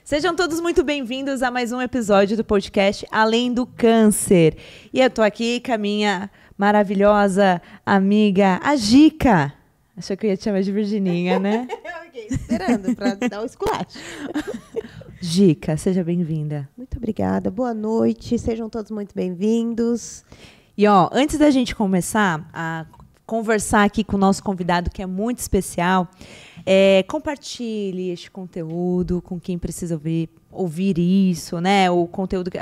Sejam todos muito bem-vindos a mais um episódio do podcast Além do Câncer. E eu tô aqui com a minha maravilhosa amiga, a Gica. Achou que eu ia te chamar de Virgininha, né? Eu fiquei esperando para dar o esculacho. Gica, seja bem-vinda. Muito obrigada, boa noite, sejam todos muito bem-vindos. E ó, antes da gente começar a conversar aqui com o nosso convidado, que é muito especial, compartilhe este conteúdo com quem precisa ouvir isso, né? O conteúdo,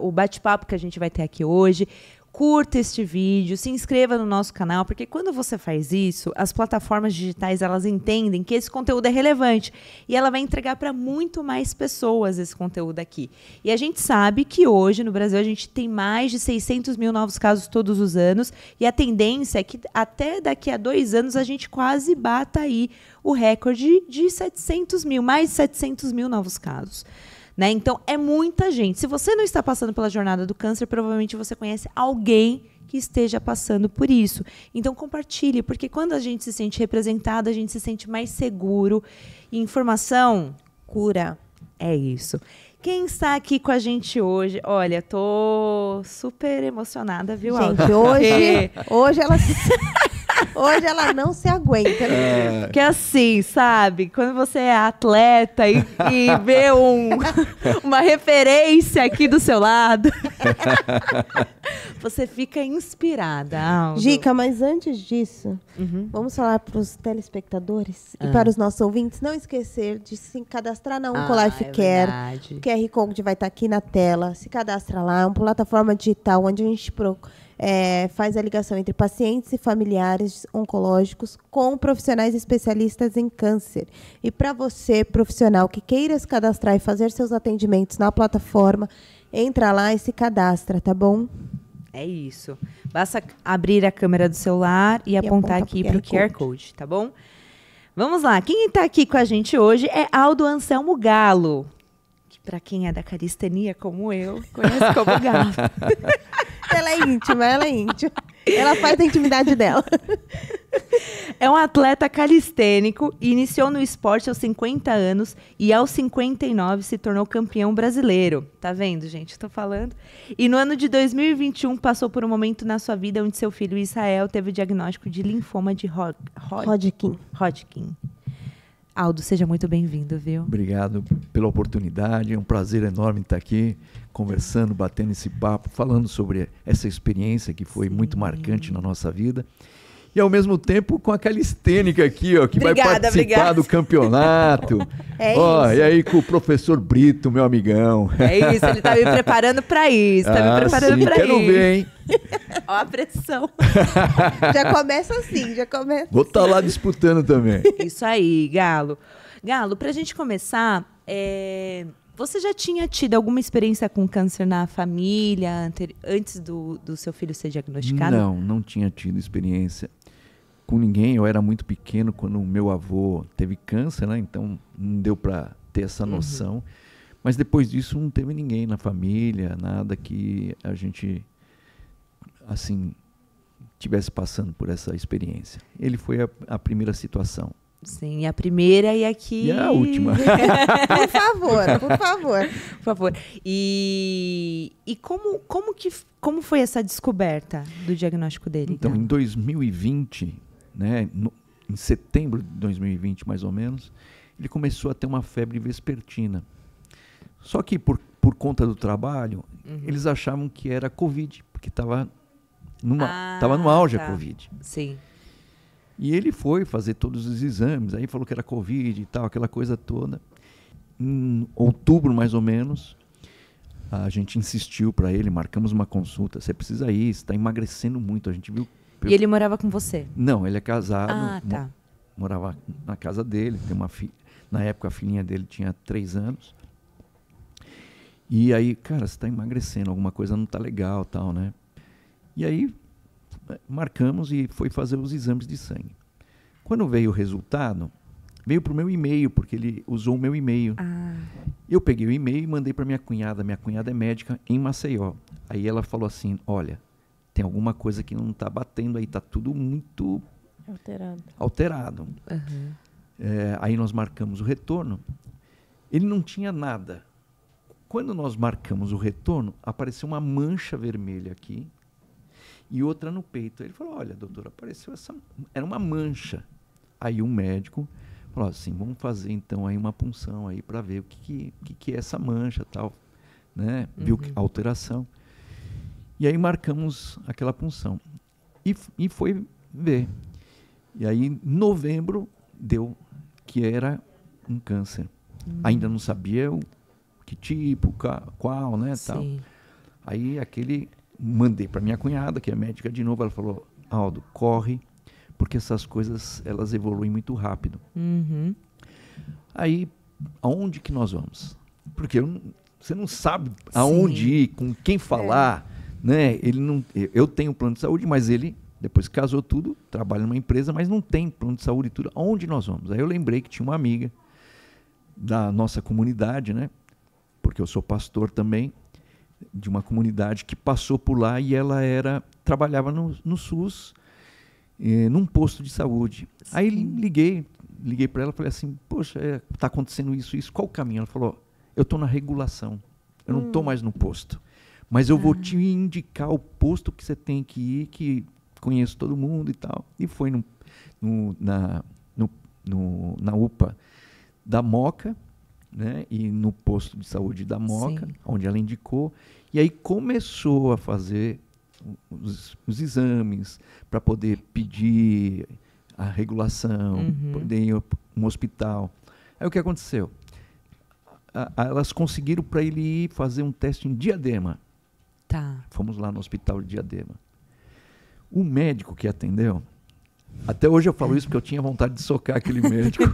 o bate-papo que a gente vai ter aqui hoje. Curta este vídeo, se inscreva no nosso canal, porque quando você faz isso, as plataformas digitais, elas entendem que esse conteúdo é relevante e ela vai entregar para muito mais pessoas esse conteúdo aqui. E a gente sabe que hoje, no Brasil, a gente tem mais de 600 mil novos casos todos os anos e a tendência é que até daqui a 2 anos a gente quase bata aí o recorde de 700 mil, mais de 700 mil novos casos. Né? Então, é muita gente. Se você não está passando pela jornada do câncer, provavelmente você conhece alguém que esteja passando por isso. Então, compartilhe, porque quando a gente se sente representado, a gente se sente mais seguro. E informação cura. É isso. Quem está aqui com a gente hoje? Olha, tô super emocionada, viu, Aldo? Gente, hoje ela não se aguenta. Porque assim, sabe? Quando você é atleta e vê uma referência aqui do seu lado, você fica inspirada, Aldo. Gica, mas antes disso, vamos falar para os telespectadores e para os nossos ouvintes não esquecer de se cadastrar na Oncolife Care. O QR Code vai estar aqui na tela. Se cadastra lá, é uma plataforma digital onde a gente faz a ligação entre pacientes e familiares oncológicos com profissionais especialistas em câncer. E para você, profissional, que queira se cadastrar e fazer seus atendimentos na plataforma, entra lá e se cadastra, tá bom? É isso. Basta abrir a câmera do celular e apontar aqui para o QR Code, tá bom? Vamos lá. Quem está aqui com a gente hoje é Aldo Anselmo Galo, que para quem é da calistenia como eu, conhece como Galo. Ela é íntima. Ela faz a intimidade dela. É um atleta calistênico, iniciou no esporte aos 50 anos e aos 59 se tornou campeão brasileiro. Tá vendo, gente? Tô falando. E no ano de 2021 passou por um momento na sua vida onde seu filho Israel teve o diagnóstico de linfoma de Hodgkin. Aldo, seja muito bem-vindo, viu? Obrigado pela oportunidade, é um prazer enorme estar aqui conversando, batendo esse papo, falando sobre essa experiência que foi muito marcante na nossa vida. E ao mesmo tempo com a calistênica aqui, ó, que vai participar do campeonato. Isso. E aí com o professor Brito, meu amigão. É isso, ele tá me preparando para isso, Quero ver, hein? Ó a pressão. Já começa assim. Vou estar lá disputando também. Isso aí, Galo. Galo, pra gente começar, você já tinha tido alguma experiência com câncer na família antes do seu filho ser diagnosticado? Não tinha tido experiência com ninguém. Eu era muito pequeno quando o meu avô teve câncer, né? Então não deu para ter essa noção. Mas depois disso não teve ninguém na família, nada que a gente assim tivesse passando por essa experiência. Ele foi a primeira situação. Sim, a primeira e aqui... E a última. Por favor. E como foi essa descoberta do diagnóstico dele? Então, em 2020, né, em setembro de 2020, mais ou menos, ele começou a ter uma febre vespertina. Só que por conta do trabalho, eles achavam que era Covid, porque estava no auge a Covid. Sim. E ele foi fazer todos os exames, aí falou que era Covid e tal, aquela coisa toda. Em outubro, mais ou menos, a gente insistiu para ele, marcamos uma consulta. Você precisa ir, você está emagrecendo muito. A gente viu. E ele morava com você? Não, ele é casado. Tá. Morava na casa dele, tem uma na época a filhinha dele tinha 3 anos. E aí, cara, você está emagrecendo, alguma coisa não está legal, tal, né? E aí marcamos e foi fazer os exames de sangue. Quando veio o resultado, veio para o meu e-mail, porque ele usou o meu e-mail. Eu peguei o e-mail e mandei para minha cunhada. Minha cunhada é médica em Maceió. Aí ela falou assim, olha, tem alguma coisa que não está batendo aí, está tudo muito alterado. Aí nós marcamos o retorno. Ele não tinha nada. Quando nós marcamos o retorno, apareceu uma mancha vermelha aqui e outra no peito. Ele falou, olha, doutor, apareceu essa... Era uma mancha. Aí o médico falou assim, vamos fazer então aí uma punção aí para ver o que é essa mancha, tal, né? Viu a alteração. E aí marcamos aquela punção. E foi ver. E aí, em novembro, deu que era um câncer. Ainda não sabia que tipo, qual, né, tal. Aí mandei para minha cunhada, que é médica de novo, ela falou, Aldo, corre, porque essas coisas, elas evoluem muito rápido. Aí, aonde que nós vamos? Porque você não sabe aonde ir, com quem falar, né? Eu tenho plano de saúde, mas ele, depois que casou tudo, trabalha numa empresa, mas não tem plano de saúde e tudo. Aonde nós vamos? Aí eu lembrei que tinha uma amiga da nossa comunidade, né? Porque eu sou pastor também, de uma comunidade que passou por lá e ela trabalhava no SUS, num posto de saúde. Aí liguei para ela e falei assim, poxa, está acontecendo isso, qual o caminho? Ela falou, eu estou na regulação, eu não estou mais no posto, mas eu vou te indicar o posto que você tem que ir, que conheço todo mundo e tal. E foi na UPA da Moca, né? E no posto de saúde da Moca, onde ela indicou, e aí começou a fazer os exames para poder pedir a regulação, poder ir a um hospital. Aí o que aconteceu? Elas conseguiram para ele ir fazer um teste em Diadema. Fomos lá no hospital de Diadema. O médico que atendeu, até hoje eu falo isso porque eu tinha vontade de socar aquele médico.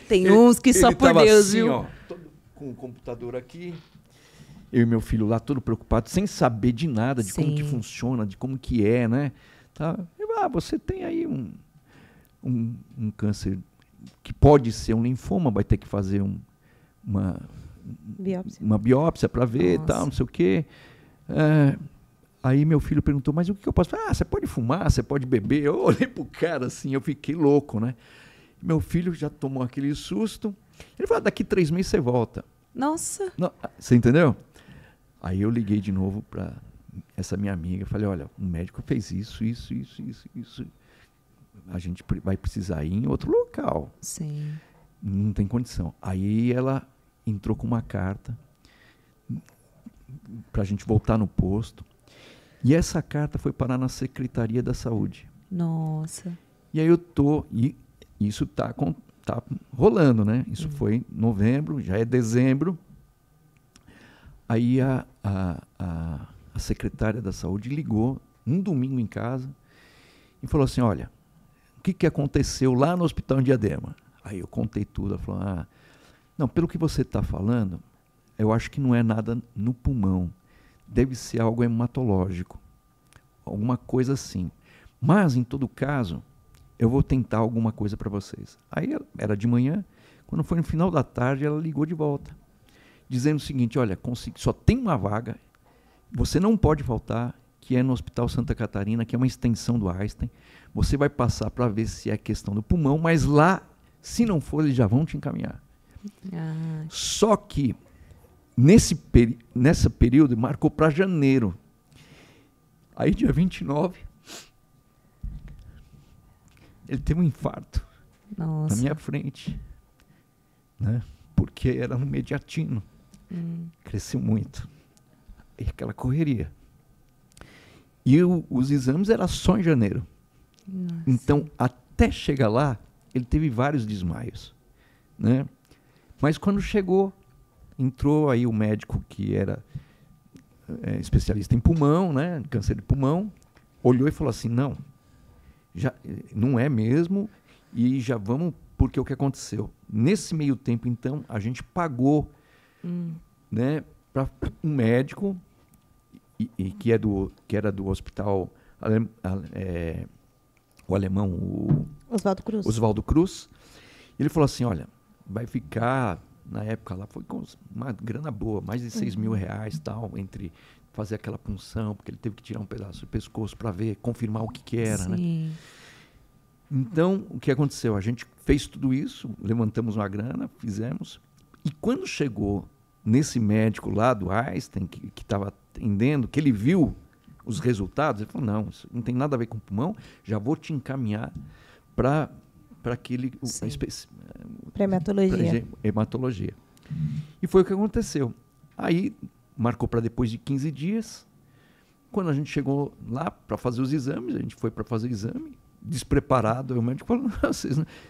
Tem uns que só por Deus, assim, viu? Ó, todo com o computador aqui, eu e meu filho lá, todo preocupado, sem saber de nada, de como que funciona, de como que é, né? Tá? Você tem aí um câncer que pode ser um linfoma, vai ter que fazer uma biópsia para ver, tal, não sei o quê. Aí meu filho perguntou, mas o que eu posso fazer? Você pode fumar, você pode beber. Eu olhei pro cara assim, eu fiquei louco, né? Meu filho já tomou aquele susto. Ele falou, daqui 3 meses você volta. Nossa! Não, você entendeu? Aí eu liguei de novo para essa minha amiga, falei, olha, o médico fez isso. A gente vai precisar ir em outro local. Sim. Não tem condição. Aí ela entrou com uma carta para a gente voltar no posto. E essa carta foi parar na Secretaria da Saúde. Nossa. E aí e isso tá rolando, né? Isso foi em novembro, já é dezembro. Aí a secretária da Saúde ligou um domingo em casa e falou assim, olha, o que aconteceu lá no hospital em Diadema? Aí eu contei tudo, ela falou, não, pelo que você está falando, eu acho que não é nada no pulmão. Deve ser algo hematológico, alguma coisa assim. Mas, em todo caso, eu vou tentar alguma coisa para vocês. Aí era de manhã, quando foi no final da tarde, ela ligou de volta, dizendo o seguinte, olha, só tem uma vaga, você não pode faltar, que é no Hospital Santa Catarina, que é uma extensão do Einstein. Você vai passar para ver se é questão do pulmão, mas lá, se não for, eles já vão te encaminhar. Só que, nessa período, marcou para janeiro. Aí, dia 29, ele teve um infarto. Nossa. Na minha frente, né? Porque era um mediatino. Cresceu muito. E aquela correria. E os exames eram só em janeiro. Nossa. Então, até chegar lá, ele teve vários desmaios, né? Mas quando chegou, entrou aí o médico que era especialista em pulmão, né? Câncer de pulmão, olhou e falou assim, não é mesmo, e já vamos, porque o que aconteceu? Nesse meio tempo, então, a gente pagou, né, para um médico, que era do hospital, o alemão, o Oswaldo Cruz. Ele falou assim, olha, vai ficar, na época lá, foi com uma grana boa, mais de 6 mil reais, tal, entre fazer aquela punção, porque ele teve que tirar um pedaço do pescoço para ver, confirmar o que era, né? Então, o que aconteceu? A gente fez tudo isso, levantamos uma grana, fizemos, E quando chegou nesse médico lá do Einstein, que estava atendendo, que ele viu os resultados, ele falou, não, isso não tem nada a ver com o pulmão, já vou te encaminhar para aquele... Para hematologia. Hematologia. E foi o que aconteceu. Aí, marcou para depois de 15 dias. Quando a gente chegou lá para fazer os exames, a gente foi para fazer o exame, despreparado. Aí o médico falou,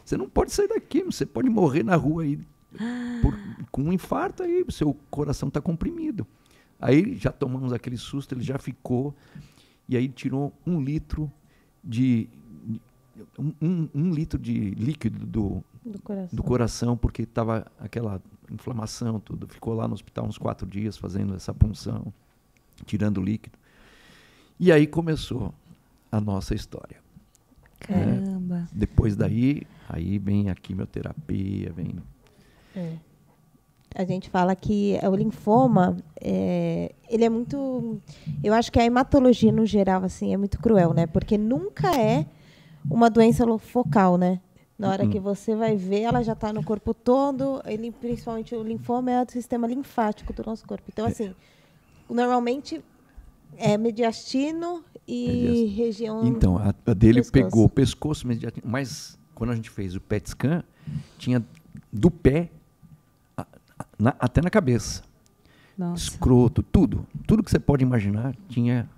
você não pode sair daqui, você pode morrer na rua aí com um infarto, aí o seu coração está comprimido. Aí já tomamos aquele susto, ele já ficou, e aí tirou 1 litro de líquido do coração, porque estava aquela inflamação, tudo. Ficou lá no hospital uns 4 dias fazendo essa punção, tirando o líquido. E aí começou a nossa história. Caramba! Depois daí, aí vem a quimioterapia, vem... A gente fala que o linfoma, ele é muito... Eu acho que a hematologia, no geral, assim, é muito cruel, né? Porque nunca é uma doença focal, né? Na hora que você vai ver, ela já está no corpo todo. Principalmente o linfoma é o sistema linfático do nosso corpo. Então, assim, normalmente é mediastino e região... Então, a dele pegou o pescoço, mas quando a gente fez o PET scan, tinha do pé até na cabeça. Nossa. Escroto, tudo que você pode imaginar tinha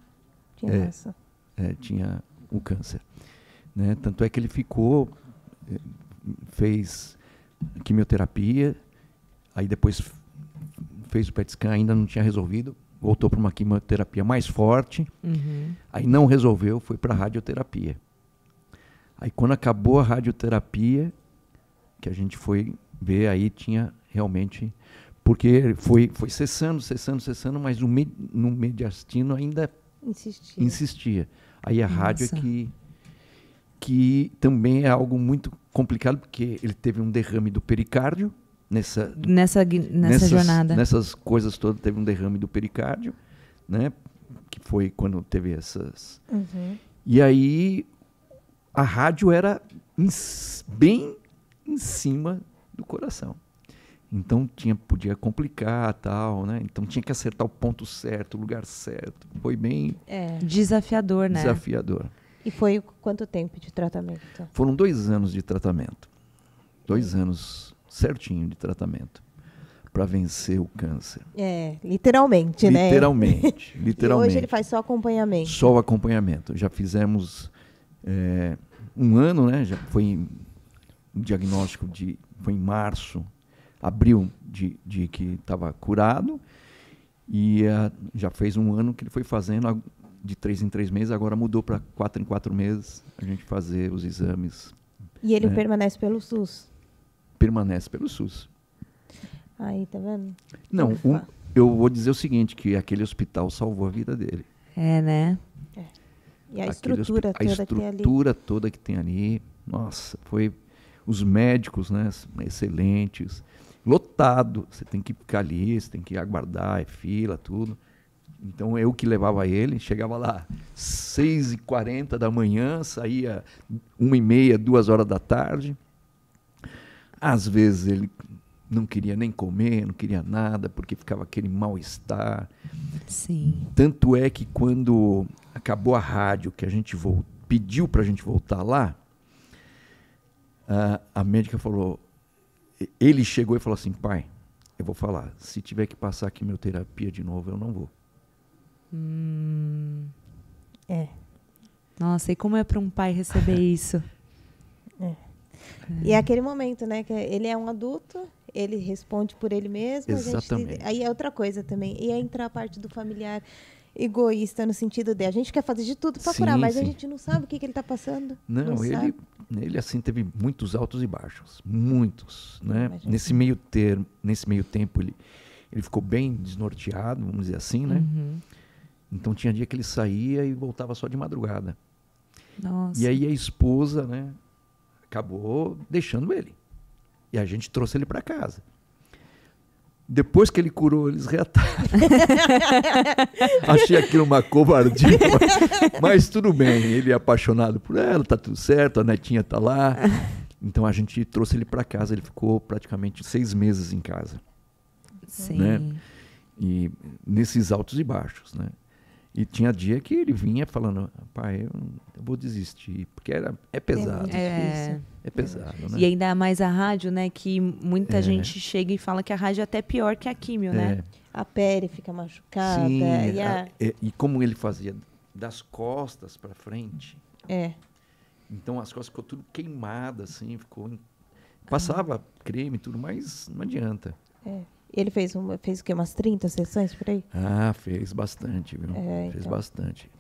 o câncer, né? Tanto é que ele fez quimioterapia, aí depois fez o PET scan, ainda não tinha resolvido, voltou para uma quimioterapia mais forte, aí não resolveu, foi para a radioterapia. Aí quando acabou a radioterapia, que a gente foi ver, aí tinha realmente... Porque foi cessando, mas no mediastino ainda insistia. Aí a rádio que também é algo muito complicado, porque ele teve um derrame do pericárdio, nessa jornada. Nessas coisas todas, teve um derrame do pericárdio, né? Que foi quando teve essas... E aí a rádio era bem em cima do coração. Então podia complicar, tal, né? Então tinha que acertar o ponto certo, o lugar certo. Foi bem desafiador, né? Desafiador. E foi quanto tempo de tratamento? Foram 2 anos de tratamento. 2 anos certinho de tratamento para vencer o câncer. Literalmente, né? Literalmente. E hoje ele faz só acompanhamento. Só o acompanhamento. Já fizemos 1 ano, né? Já foi um diagnóstico foi em março, abril de que estava curado, e já fez 1 ano que ele foi fazendo de 3 em 3 meses, agora mudou para 4 em 4 meses a gente fazer os exames. E ele permanece pelo SUS? Permanece pelo SUS. Aí, tá vendo? Não, eu vou dizer o seguinte, que aquele hospital salvou a vida dele. Né? E a estrutura toda que tem ali, nossa, foi... Os médicos, né, excelentes, lotado, você tem que ficar ali, você tem que aguardar, fila, tudo. Então eu que levava ele, chegava lá 6h40 da manhã, saía 1h30, 2 horas da tarde. Às vezes ele não queria nem comer, não queria nada, porque ficava aquele mal-estar. Sim. Tanto é que quando acabou a rádio, que a gente pediu para a gente voltar lá, a médica falou, ele chegou e falou assim, pai, eu vou falar, se tiver que passar quimioterapia de novo, eu não vou. Nossa, e como é para um pai receber isso? E é aquele momento, né, que ele é um adulto, ele responde por ele mesmo. Exatamente. Aí é outra coisa também, e entra a parte do familiar egoísta, no sentido de a gente quer fazer de tudo para curar, mas a gente não sabe o que ele está passando. Não, ele assim teve muitos altos e baixos, muitos, né? Nesse meio tempo ele ficou bem desnorteado, vamos dizer assim, né? Então tinha dia que ele saía e voltava só de madrugada. Nossa. E aí a esposa, né, acabou deixando ele. E a gente trouxe ele para casa. Depois que ele curou, eles reataram. Achei aquilo uma covardia, mas tudo bem. Ele é apaixonado por ela, tá tudo certo, a netinha tá lá. Então a gente trouxe ele para casa, ele ficou praticamente 6 meses em casa. Sim. Né? E nesses altos e baixos, né? E tinha dia que ele vinha falando, pai, eu vou desistir, porque é pesado. É pesado, né? E ainda mais a rádio, né? Que muita gente chega e fala que a rádio é até pior que a químio, né? A pele fica machucada. Sim, e como ele fazia das costas para frente. Então as costas ficou tudo queimadas, assim, passava creme e tudo, mas não adianta. Ele fez o quê? Umas 30 sessões por aí? Ah, fez bastante, viu? Fez bastante.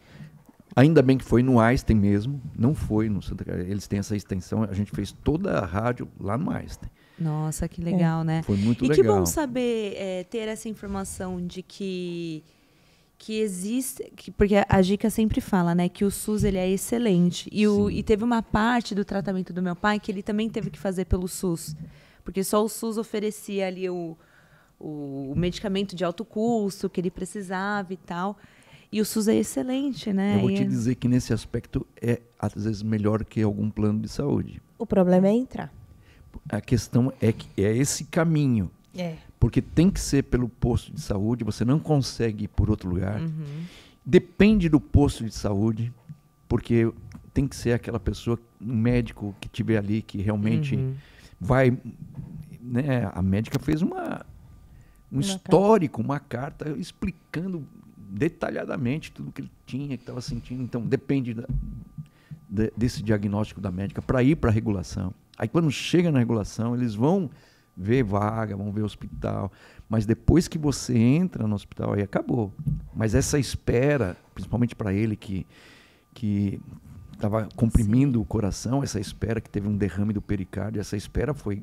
Ainda bem que foi no Einstein mesmo, não foi no Santa Catarina. Eles têm essa extensão, a gente fez toda a rádio lá no Einstein. Nossa, que legal, né? Foi muito legal. E que bom saber ter essa informação de que existe, porque a Gica sempre fala, né, que o SUS ele é excelente. E teve uma parte do tratamento do meu pai que ele também teve que fazer pelo SUS, porque só o SUS oferecia ali o medicamento de alto custo que ele precisava e tal. E o SUS é excelente, né? Eu vou te dizer que nesse aspecto é, às vezes, melhor que algum plano de saúde. O problema é entrar. A questão é que é esse caminho. Porque tem que ser pelo posto de saúde, você não consegue ir por outro lugar. Depende do posto de saúde, porque tem que ser aquela pessoa, um médico que estiver ali, que realmente vai... Né, a médica fez um histórico, uma carta explicando detalhadamente tudo que ele tinha, que estava sentindo. Então, depende desse diagnóstico da médica para ir para a regulação. Aí, quando chega na regulação, eles vão ver vaga, vão ver hospital. Mas depois que você entra no hospital, aí acabou. Mas essa espera, principalmente para ele que estava comprimindo o coração, essa espera que teve um derrame do pericárdio, essa espera foi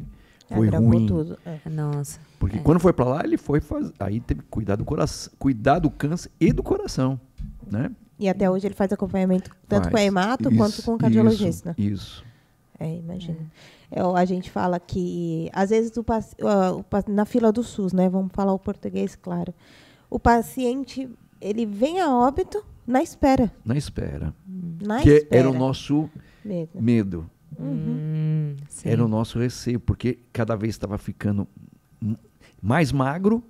ruim. Tudo. Nossa. Porque quando foi para lá, ele foi aí teve que cuidar do coração, cuidar do câncer e do coração, né? E até hoje ele faz acompanhamento tanto com a hemato quanto com o cardiologista. Isso. Imagina. A gente fala que, às vezes, na fila do SUS, né? Vamos falar o português, claro. O paciente, ele vem a óbito na espera. Na espera. Que era o nosso medo. Sim. Era o nosso receio, porque cada vez estava ficando mais magro,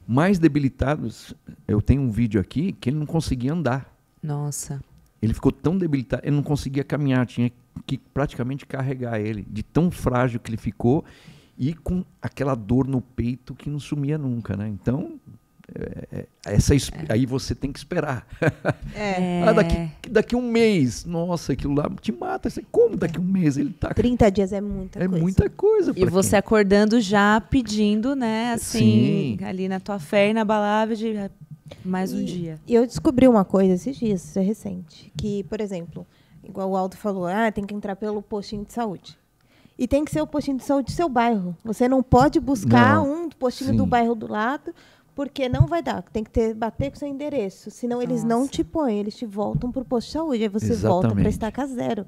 mais debilitado. Eu tenho um vídeo aqui que ele não conseguia andar. Nossa. Ele ficou tão debilitado, ele não conseguia caminhar, tinha que praticamente carregar ele, de tão frágil que ele ficou e com aquela dor no peito que não sumia nunca, né? Então, aí você tem que esperar. Daqui um mês, nossa, aquilo lá te mata. Como daqui um mês ele tá... 30 dias é muita coisa. É muita coisa. E você acordando já pedindo, né, assim, ali na tua fé inabalável de mais um dia. E eu descobri uma coisa esses dias, isso é recente, que, por exemplo, igual o Aldo falou, tem que entrar pelo postinho de saúde. E tem que ser o postinho de saúde do seu bairro. Você não pode buscar um postinho do bairro do lado, porque não vai dar. Tem que bater com o seu endereço. Senão eles não te põem, eles te voltam para o posto de saúde. Aí você volta para estaca zero.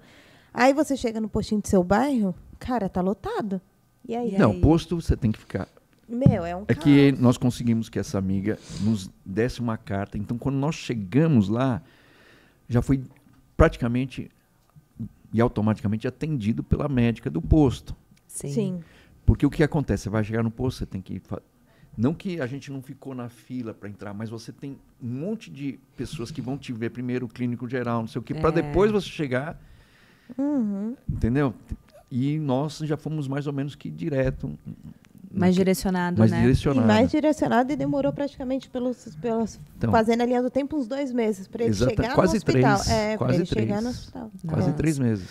Aí você chega no postinho do seu bairro, cara, tá lotado. E aí? Não, posto você tem que ficar... É um caos. Que nós conseguimos que essa amiga nos desse uma carta. Então, quando nós chegamos lá, já foi praticamente e automaticamente atendido pela médica do posto. Sim. Porque o que acontece? Você vai chegar no posto, você tem que... Não que a gente não ficou na fila para entrar, mas você tem um monte de pessoas que vão te ver primeiro, o clínico geral, não sei o quê, para depois você chegar. Entendeu? E nós já fomos mais ou menos que direto. Mais direcionado, né? E mais direcionado, e demorou praticamente fazendo a linha do tempo uns 2 meses para ele chegar no hospital. Chegar no hospital. Quase 3 meses.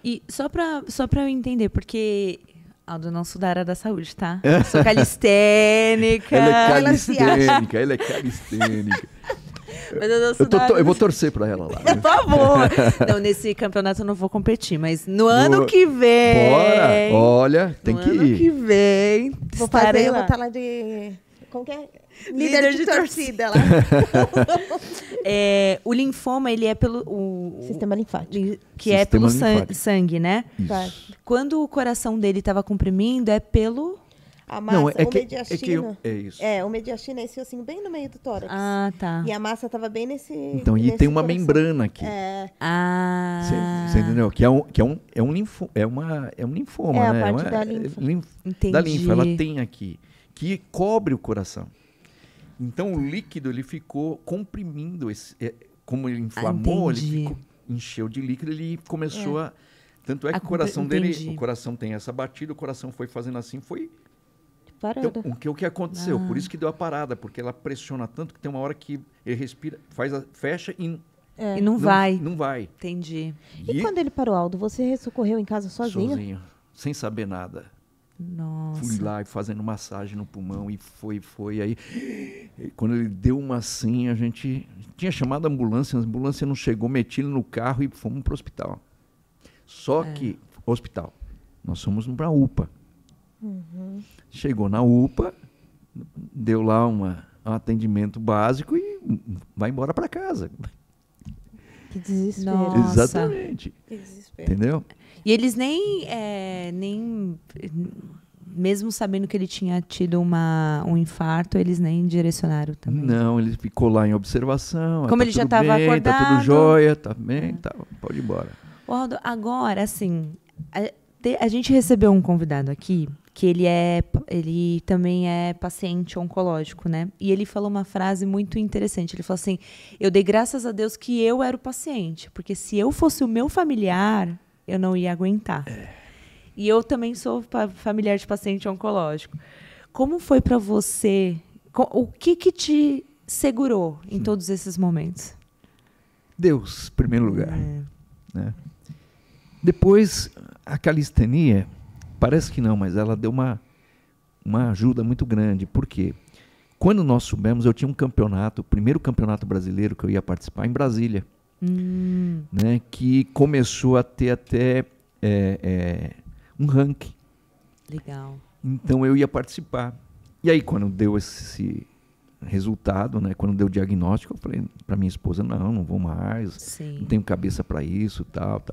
E só para eu entender, porque... Aldo, não sou da área da saúde, tá? Sou calistênica. Ela é calistênica. Mas eu não sou eu vou torcer para ela lá. Por favor. Não, nesse campeonato eu não vou competir, mas no ano que vem... Bora! Olha, tem que ir. No ano que vem, vou estar lá de... Como que é? Líder de torcida lá. O linfoma, ele é pelo... Sistema linfático. Que é pelo sangue, né? Isso. Quando o coração dele estava comprimindo, é pelo... A massa, não, o mediastino. É isso. O mediastino é esse ossinho bem no meio do tórax. Ah, tá. E a massa tava bem nesse. Então, nesse tem uma coração. membrana aqui. Você entendeu? Que é um linfoma, a né? parte da linfa. Entendi. Da linfa, ela tem aqui, que cobre o coração. Então, o líquido, ele ficou comprimindo, como ele inflamou, ele encheu de líquido, ele começou a... Tanto é que o coração dele, o coração tem essa batida, o coração foi fazendo assim, foi... Parada. Então, o que aconteceu? Por isso que deu a parada, porque ela pressiona tanto que tem uma hora que ele respira, fecha e... E não vai. Não vai. Entendi. E quando ele parou, Aldo, você socorreu em casa sozinho? Sozinho, sem saber nada. Nossa. Fui lá fazendo massagem no pulmão e foi. Aí, quando ele deu uma assim, a gente tinha chamado a ambulância não chegou, meti ele no carro e fomos para o hospital. Só que, hospital, nós fomos para a UPA. Uhum. Chegou na UPA, deu lá um atendimento básico e vai embora para casa. Que desespero. Nossa. Exatamente. Que desespero. Entendeu? E eles nem mesmo sabendo que ele tinha tido um infarto, eles nem direcionaram também. Não, ele ficou lá em observação. Como ele já estava acordado. Tá tudo jóia, tá bem, tá, pode ir embora. Aldo, agora, assim, a gente recebeu um convidado aqui que ele também é paciente oncológico, né? E ele falou uma frase muito interessante. Ele falou assim: eu dei graças a Deus que eu era o paciente, porque se eu fosse o meu familiar, eu não ia aguentar. E eu também sou familiar de paciente oncológico. Como foi para você? O que te segurou em todos esses momentos? Deus, em primeiro lugar. Né? Depois, a calistenia, parece que não, mas ela deu uma ajuda muito grande. Por quê? Quando nós soubemos, eu tinha um campeonato, o primeiro campeonato brasileiro que eu ia participar em Brasília, né, que começou a ter até um ranking. Legal. Então eu ia participar. E aí quando deu esse resultado, né, quando deu o diagnóstico, eu falei para minha esposa, não vou mais, Sim. não tenho cabeça para isso, tal.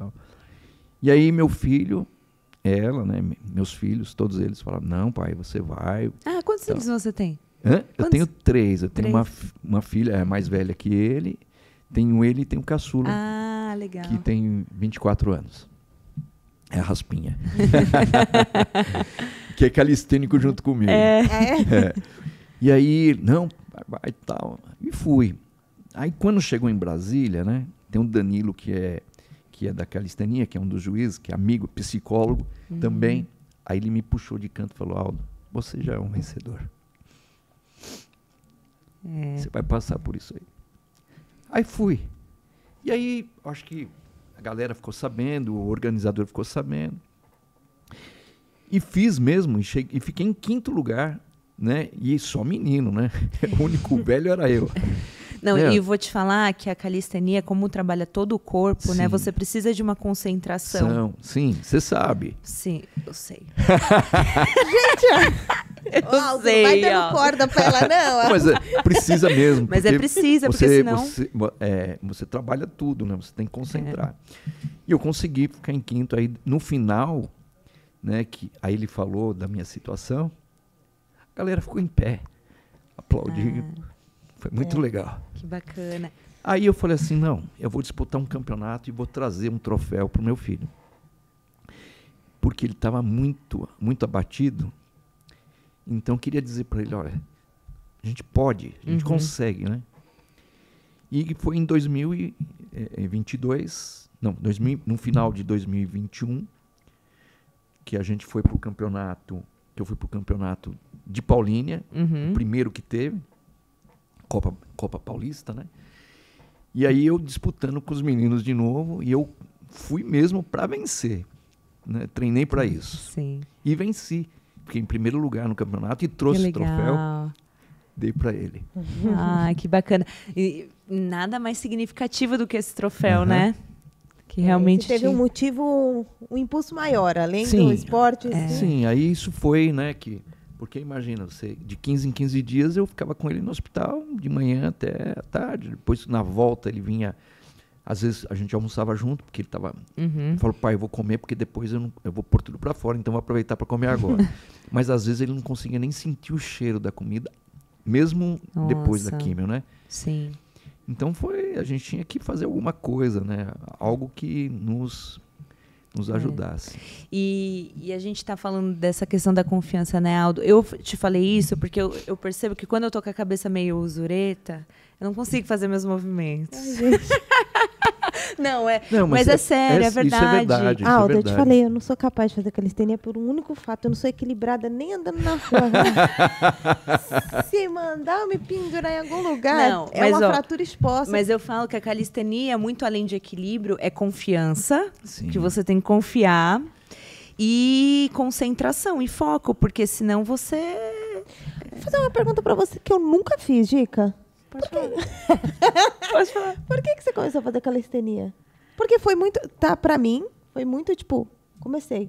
E aí meu filho, ela, né, meus filhos, todos eles falaram, não pai, você vai. Quantos filhos você tem? Eu tenho 3, eu tenho uma filha mais velha que ele, tenho ele e tenho o caçula, legal. que tem 24 anos. É a Raspinha. Que é calistênico junto comigo. E aí, não, vai e tal. E fui. Aí quando chegou em Brasília, né, tem um Danilo que é da calistenia, que é um dos juízes, que é amigo, psicólogo também. Aí ele me puxou de canto e falou, Aldo, você já é um vencedor. Você vai passar por isso aí. Aí fui. E aí, acho que a galera ficou sabendo, o organizador ficou sabendo. E fiz mesmo, e fiquei em 5º lugar, né? E só menino, né? O único velho era eu. Não, e eu vou te falar que a calistenia, como trabalha todo o corpo, né? Você precisa de uma concentração. Sim, você sabe. Sim, eu sei. Gente, eu sei, não vai dando corda pra ela, não. Mas precisa mesmo. Mas precisa, porque senão... Você trabalha tudo, né? Você tem que concentrar. E eu consegui ficar em 5º. Aí, no final, né? Aí ele falou da minha situação. A galera ficou em pé, aplaudindo. Foi muito legal. Que bacana. Aí eu falei assim, não, eu vou disputar um campeonato e vou trazer um troféu para o meu filho. Porque ele estava muito, muito abatido. Então, eu queria dizer para ele, olha, a gente pode, a gente consegue, né? E foi em 2022, no final de 2021, que a gente foi para o campeonato, que eu fui para o campeonato de Paulínia, o primeiro que teve, Copa Paulista, né? E aí eu disputando com os meninos de novo, e eu fui mesmo para vencer, né? Treinei para isso. Sim. E venci. Fiquei em primeiro lugar no campeonato e trouxe o troféu, dei para ele. Que bacana. E nada mais significativo do que esse troféu, né? Que realmente teve um motivo, um impulso maior, além do esporte. Sim, aí isso foi, né, porque imagina, você, de 15 em 15 dias eu ficava com ele no hospital, de manhã até a tarde, depois na volta ele vinha Às vezes a gente almoçava junto, porque ele estava... Falou, pai, eu vou comer porque depois eu vou pôr tudo para fora, então vou aproveitar para comer agora. Mas às vezes ele não conseguia nem sentir o cheiro da comida, mesmo depois da químio, né? Sim. Então a gente tinha que fazer alguma coisa, né? Algo que nos ajudasse. E a gente está falando dessa questão da confiança, né, Aldo? Eu te falei isso porque eu percebo que quando eu tô com a cabeça meio usureta, eu não consigo fazer meus movimentos. Ai, gente. Não, mas é sério, é verdade. Isso é verdade. Aldo, eu te falei, eu não sou capaz de fazer calistenia por um único fato. Eu não sou equilibrada nem andando na rua. Se mandar eu me pendurar em algum lugar, é uma fratura exposta. Mas eu falo que a calistenia, muito além de equilíbrio, é confiança, Sim. que você tem que confiar, e concentração e foco, porque senão você... Vou fazer uma pergunta pra você que eu nunca fiz, Dica. Pode falar. Por que você começou a fazer calistenia? Porque foi muito... Tá, pra mim, foi muito, tipo... Comecei.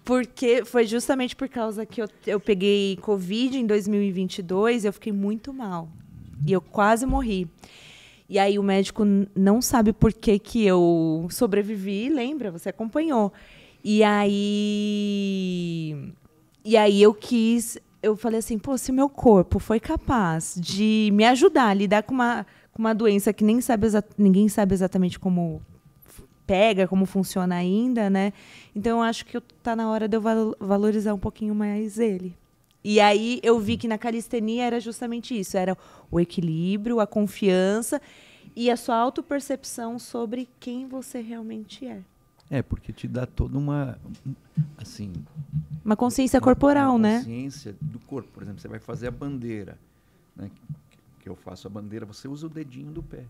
Porque foi justamente por causa que eu peguei Covid em 2022 e eu fiquei muito mal. E eu quase morri. E aí o médico não sabe por que eu sobrevivi, lembra? Você acompanhou. E aí eu falei assim, pô, se o meu corpo foi capaz de me ajudar a lidar com uma doença que ninguém sabe exatamente como pega, como funciona ainda, né? Então eu acho que tá na hora de eu valorizar um pouquinho mais ele. E aí eu vi que na calistenia era justamente isso, era o equilíbrio, a confiança e a sua autopercepção sobre quem você realmente é. Porque te dá toda uma consciência corporal, uma né? consciência do corpo. Por exemplo, você vai fazer a bandeira, né? Que eu faço a bandeira, você usa o dedinho do pé.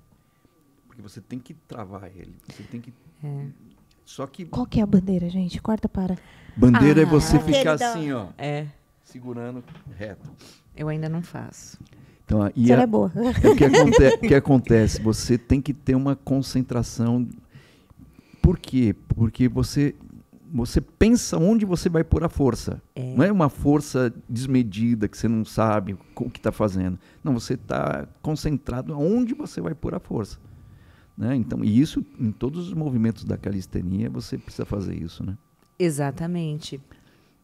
Porque você tem que travar ele. Você tem que... Só que... Qual que é a bandeira, gente? Corta para... Bandeira é você ficar assim, ó. Segurando reto. Eu ainda não faço. Então, é boa. O que acontece? Você tem que ter uma concentração. Por quê? Porque você pensa onde você vai pôr a força. Não é uma força desmedida que você não sabe o que está fazendo. Não, você está concentrado onde você vai pôr a força. Né? Então, e isso, em todos os movimentos da calistenia, você precisa fazer isso, né? Exatamente.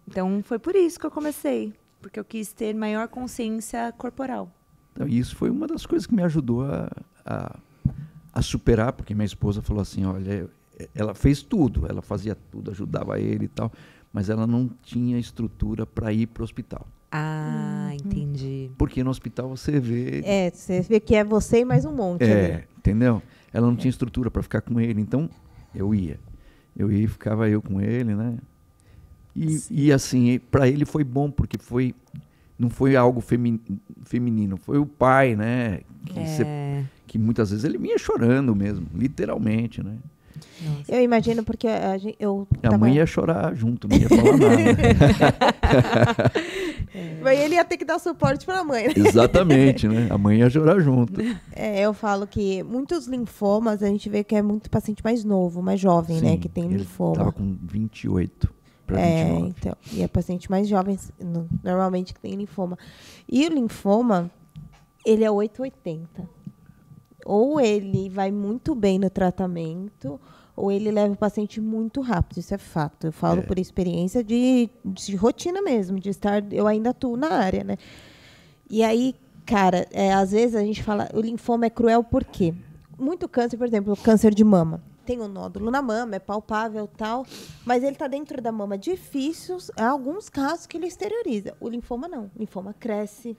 Então, foi por isso que eu comecei. Porque eu quis ter maior consciência corporal. Então, isso foi uma das coisas que me ajudou a superar, porque minha esposa falou assim, olha, ela fez tudo, ela fazia tudo, ajudava ele e tal, mas ela não tinha estrutura para ir para o hospital. Entendi. Porque no hospital você vê... você vê que é você e mais um monte. Entendeu? Ela não tinha estrutura para ficar com ele, então eu ia e ficava eu com ele, né? E assim, para ele foi bom, porque não foi algo feminino, foi o pai, né? Que muitas vezes ele vinha chorando mesmo, literalmente, né? Nossa. Eu imagino porque a mãe ia chorar junto, não ia falar nada. Mas ele ia ter que dar suporte para a mãe. Né? Exatamente, né? A mãe ia chorar junto. Eu falo que muitos linfomas a gente vê que é muito paciente mais novo, mais jovem, né? Que tem linfoma. Ele estava com 28 para 29. Então, e é paciente mais jovem, normalmente, que tem linfoma. E o linfoma, ele é 880. Ou ele vai muito bem no tratamento, ou ele leva o paciente muito rápido. Isso é fato. Eu falo por experiência de rotina mesmo, de estar... Eu ainda atuo na área, né? E aí, cara, às vezes a gente fala... O linfoma é cruel por quê? Muito câncer, por exemplo, o câncer de mama. Tem um nódulo na mama, é palpável e tal, mas ele está dentro da mama. Difícil, há alguns casos que ele exterioriza. O linfoma não. O linfoma cresce...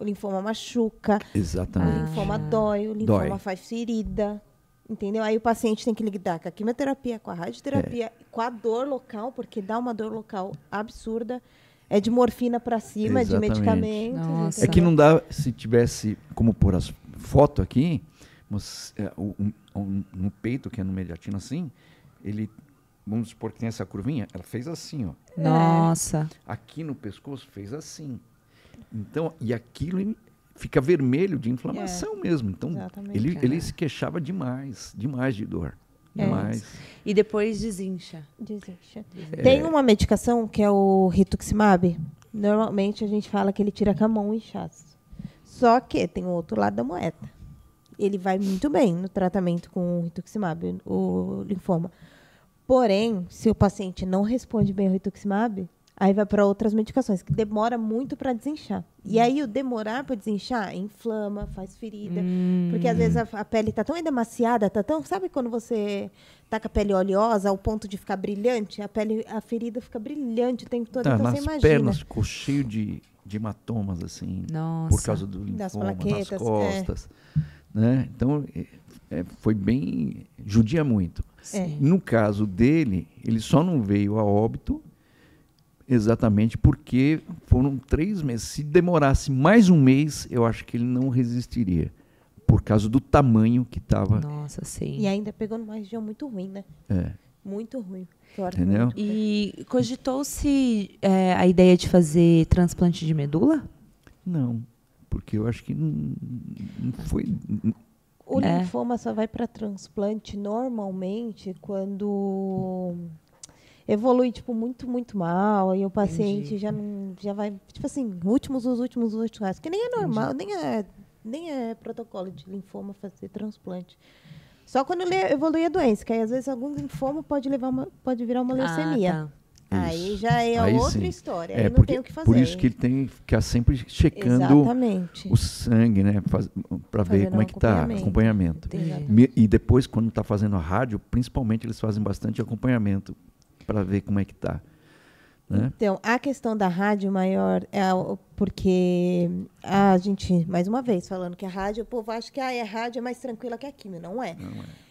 O linfoma machuca. Exatamente. O linfoma dói, o linfoma faz ferida. Entendeu? Aí o paciente tem que lidar com a quimioterapia, com a radioterapia, com a dor local, porque dá uma dor local absurda. É de morfina para cima, de medicamentos. Nossa. É que não dá, se tivesse como pôr as fotos aqui, no peito, que é no mediatino assim, ele, vamos supor que tem essa curvinha, ela fez assim, ó. Nossa. Aqui no pescoço fez assim. Então, e aquilo fica vermelho de inflamação mesmo. Então, ele se queixava demais de dor. Demais. E depois desincha. Tem uma medicação que é o rituximab. Normalmente a gente fala que ele tira com a mão o inchaço. Só que tem o outro lado da moeda. ele vai muito bem no tratamento com o rituximab, o linfoma. Porém, se o paciente não responde bem ao rituximab, aí vai para outras medicações, que demora muito para desinchar. E aí, o demorar para desinchar, inflama, faz ferida. Porque, às vezes, a pele está tão edemaciada, tá tão... Sabe quando você tá com a pele oleosa, ao ponto de ficar brilhante? A ferida fica brilhante o tempo todo, então você imagina. Nas pernas ficou cheio de hematomas, assim. Nossa. Por causa do linfoma, das plaquetas, nas costas. Né? Então, foi bem... Judia muito. No caso dele, ele só não veio a óbito exatamente porque foram 3 meses. Se demorasse mais um mês, eu acho que ele não resistiria. Por causa do tamanho que estava. Nossa, sim. E ainda pegou numa região muito ruim, né? Muito ruim. Entendeu? E cogitou-se a ideia de fazer transplante de medula? Não, porque eu acho que não foi... O linfoma só vai para transplante normalmente quando evolui tipo muito, muito mal, e o paciente já vai, tipo assim, últimos casos, que nem é normal, nem é protocolo de linfoma fazer transplante. Só quando ele evolui a doença, que aí às vezes algum linfoma pode virar uma leucemia. Tá. Aí já é outra história, aí não tem o que fazer. Por isso que ele tem que ficar sempre checando o sangue, né? Para ver como é que está, acompanhamento. E depois, quando está fazendo a rádio, principalmente eles fazem bastante acompanhamento para ver como é que está. Né? Então, a questão da rádio maior é porque a gente, mais uma vez, falando que a rádio, o povo acha que a rádio é mais tranquila que a quimio. Não é.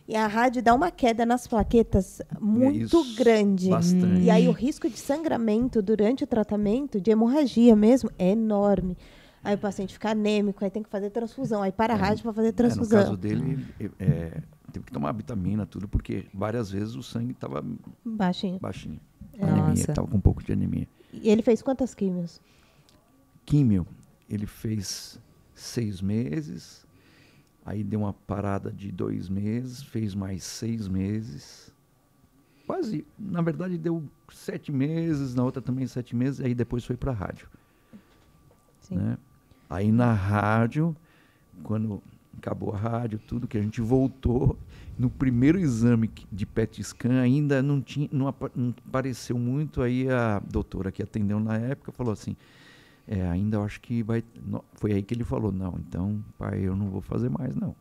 E a rádio dá uma queda nas plaquetas muito grande. Bastante. E aí o risco de sangramento durante o tratamento, de hemorragia mesmo, é enorme. Aí o paciente fica anêmico, aí tem que fazer transfusão. Aí para a rádio para fazer transfusão. No caso dele, teve que tomar vitamina, tudo, porque várias vezes o sangue estava baixinho. Anemia, estava com um pouco de anemia. E ele fez quantas químios? Químio, ele fez 6 meses, aí deu uma parada de 2 meses, fez mais 6 meses, quase, na verdade deu 7 meses, na outra também 7 meses, aí depois foi para a rádio. Né? Aí na rádio, quando acabou a rádio, tudo, que a gente voltou, no primeiro exame de PET scan ainda não apareceu muito, aí a doutora que atendeu na época falou assim, ainda eu acho que vai... Não, foi aí que ele falou, não, então, pai, eu não vou fazer mais, não.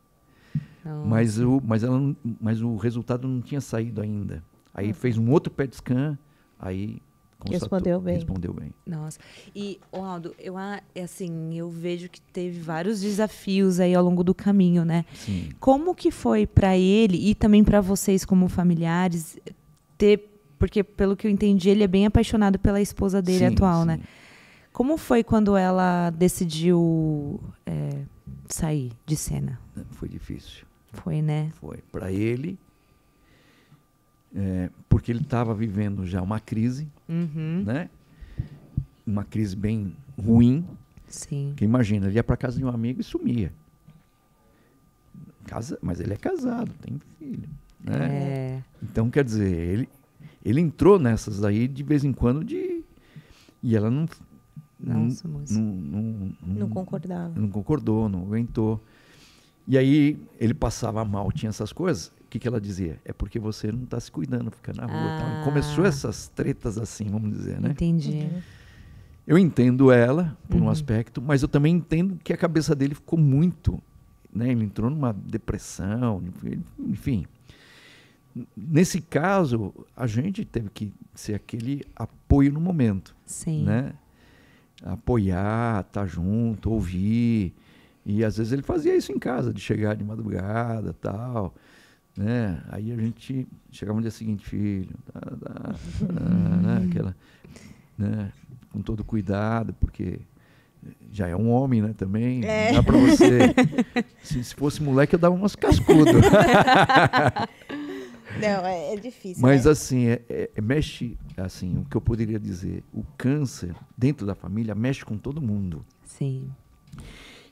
Mas o resultado não tinha saído ainda. Aí fez um outro PET scan, aí... Respondeu bem. Nossa. E, Aldo, eu vejo que teve vários desafios aí ao longo do caminho, né? Sim. Como que foi para ele e também para vocês como familiares porque pelo que eu entendi, ele é bem apaixonado pela esposa dele atual, né? Como foi quando ela decidiu sair de cena? Foi difícil. Foi, né? Foi. Para ele... porque ele estava vivendo já uma crise, né? Uma crise bem ruim. Sim. Que imagina, ele ia para casa de um amigo e sumia. Mas ele é casado, tem filho. Né? Então, quer dizer, ele entrou nessas aí de vez em quando e ela não concordava. Não concordou, não aguentou. E aí ele passava mal, tinha essas coisas. O que ela dizia? É porque você não está se cuidando, fica na rua. Tal. Começou essas tretas assim, vamos dizer, né? Entendi. Eu entendo ela, por um aspecto, mas eu também entendo que a cabeça dele ficou muito... Né? Ele entrou numa depressão, enfim. Nesse caso, a gente teve que ser aquele apoio no momento. Sim. Né? Apoiar, estar junto, ouvir. E às vezes ele fazia isso em casa, de chegar de madrugada, tal... Né? Aí a gente chegava no dia seguinte, filho, né? Aquela, né? Com todo cuidado, porque já é um homem, né? Também, não dá pra você. Se fosse moleque, eu dava umas cascudas. Não, é difícil. Mas né? assim, mexe, assim, o que eu poderia dizer, o câncer dentro da família mexe com todo mundo. Sim.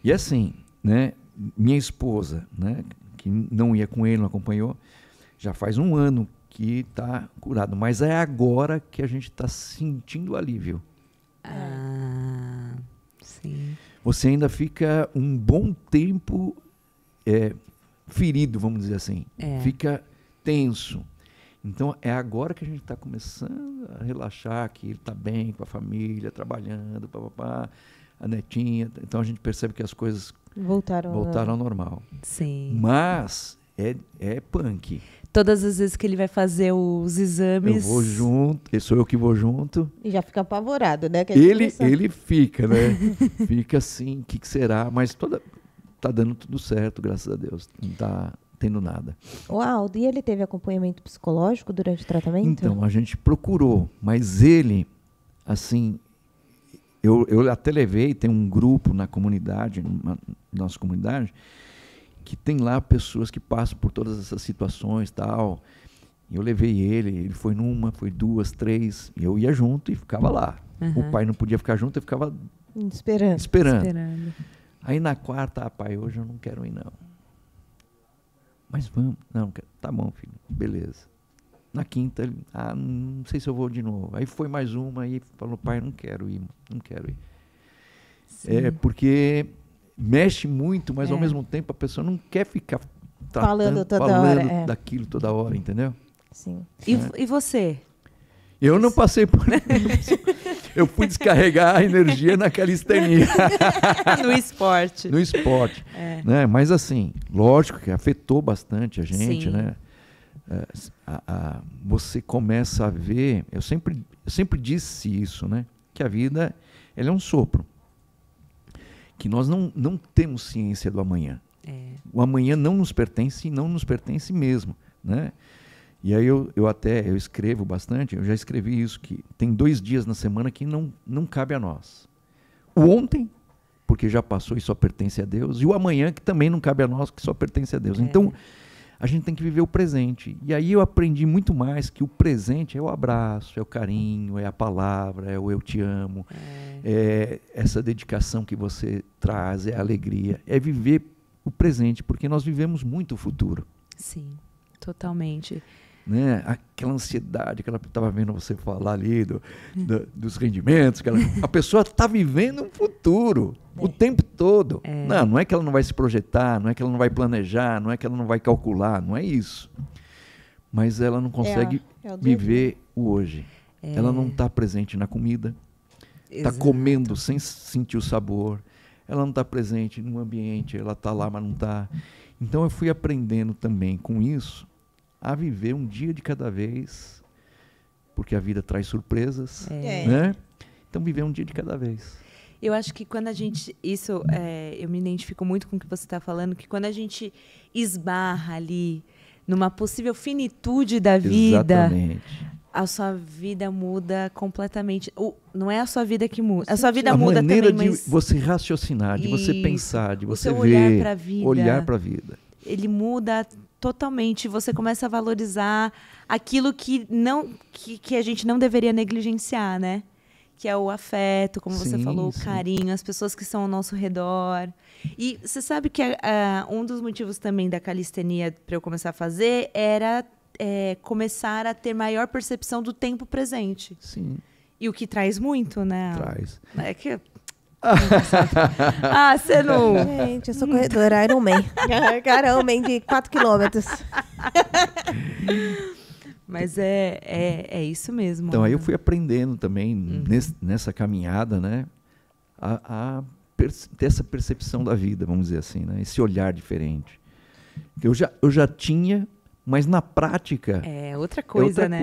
E assim, né? Minha esposa, né? Que não ia com ele, não acompanhou, já faz 1 ano que está curado. Mas é agora que a gente está sentindo alívio. Sim. Você ainda fica um bom tempo ferido, vamos dizer assim. Fica tenso. Então, é agora que a gente está começando a relaxar, que ele está bem com a família, trabalhando, a netinha. Então, a gente percebe que as coisas voltaram ao normal. Sim. Mas é punk. Todas as vezes que ele vai fazer os exames... Eu vou junto, sou eu que vou junto. E já fica apavorado, né? Ele fica, né? Fica assim, o que será? Mas tá dando tudo certo, graças a Deus. Não tá tendo nada. O Aldo, e ele teve acompanhamento psicológico durante o tratamento? Então, a gente procurou, mas ele, assim, eu até levei, tem um grupo na comunidade, nossa comunidade, que tem lá pessoas que passam por todas essas situações e tal. Eu levei ele foi foi 2, 3, e eu ia junto e ficava lá. O pai não podia ficar junto, eu ficava esperando. Aí na quarta, pai, hoje eu não quero ir não. Mas vamos. Não, tá bom, filho, beleza. Na quinta, ele, não sei se eu vou de novo. Aí foi mais uma e falou, pai, não quero ir. Sim. Porque mexe muito, mas ao mesmo tempo a pessoa não quer ficar falando toda hora, daquilo toda hora, entendeu? Sim. E você? Eu não passei por isso. Eu fui descarregar a energia na calistenia. No esporte. No esporte. Né? Mas assim, lógico que afetou bastante a gente, sim. né? Você começa a ver, eu sempre disse isso, né? Que a vida ela é um sopro. Que nós não temos ciência do amanhã. O amanhã não nos pertence e não nos pertence mesmo, né? E aí eu escrevo bastante, eu já escrevi isso, que tem 2 dias na semana que não cabe a nós. O ontem, porque já passou e só pertence a Deus, e o amanhã, que também não cabe a nós, que só pertence a Deus. Então, a gente tem que viver o presente. E aí eu aprendi muito mais que o presente é o abraço, é o carinho, é a palavra, é o eu te amo, é essa dedicação que você traz, é a alegria, é viver o presente, porque nós vivemos muito o futuro. Sim, totalmente. Né? Aquela ansiedade que ela estava vendo você falar ali dos rendimentos, a pessoa está vivendo um futuro o tempo todo. Não é que ela não vai se projetar, não é que ela não vai planejar, não é que ela não vai calcular, não é isso. Mas ela não consegue viver o hoje. Ela não está presente na comida, está comendo sem sentir o sabor, ela não está presente no ambiente, ela está lá, mas não está. Então eu fui aprendendo também com isso a viver um dia de cada vez, porque a vida traz surpresas, né? Então, viver um dia de cada vez. Eu acho que quando a gente... eu me identifico muito com o que você está falando, que quando a gente esbarra ali numa possível finitude da vida, exatamente, a sua vida muda completamente. Não é a sua vida que muda. A sua vida muda também, mas... A maneira de você raciocinar, de você pensar, de você ver, olhar para a vida. Ele muda totalmente. Você começa a valorizar aquilo que a gente não deveria negligenciar, né? Que é o afeto, como você falou, o carinho, as pessoas que estão ao nosso redor. E você sabe que um dos motivos também da calistenia para eu começar a fazer era começar a ter maior percepção do tempo presente. Sim. E o que traz muito, né? Traz. É que... você não... Gente, eu sou corredora Ironman. Homem de 4 quilômetros. Mas é isso mesmo. Então, aí eu fui aprendendo também, nessa caminhada, né? A ter essa percepção da vida, vamos dizer assim, né? Esse olhar diferente. Eu já tinha, mas na prática... É outra coisa, né?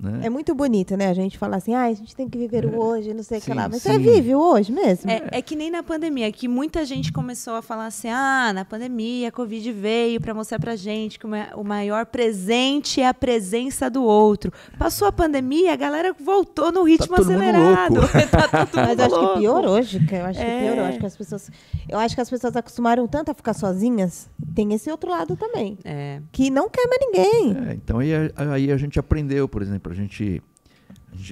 Né? É muito bonito, né? A gente fala assim, a gente tem que viver o hoje, não sei o que lá. Mas você vive o hoje mesmo? É que nem na pandemia, que muita gente começou a falar assim, na pandemia a Covid veio para mostrar pra gente que o maior presente é a presença do outro. Passou a pandemia, a galera voltou no ritmo acelerado. Tá todo Mas acho que piorou, Gica. Eu acho que piorou. Eu acho que as pessoas acostumaram tanto a ficar sozinhas. Tem esse outro lado também. Que não quer mais ninguém. Então aí a gente aprendeu, por exemplo, a gente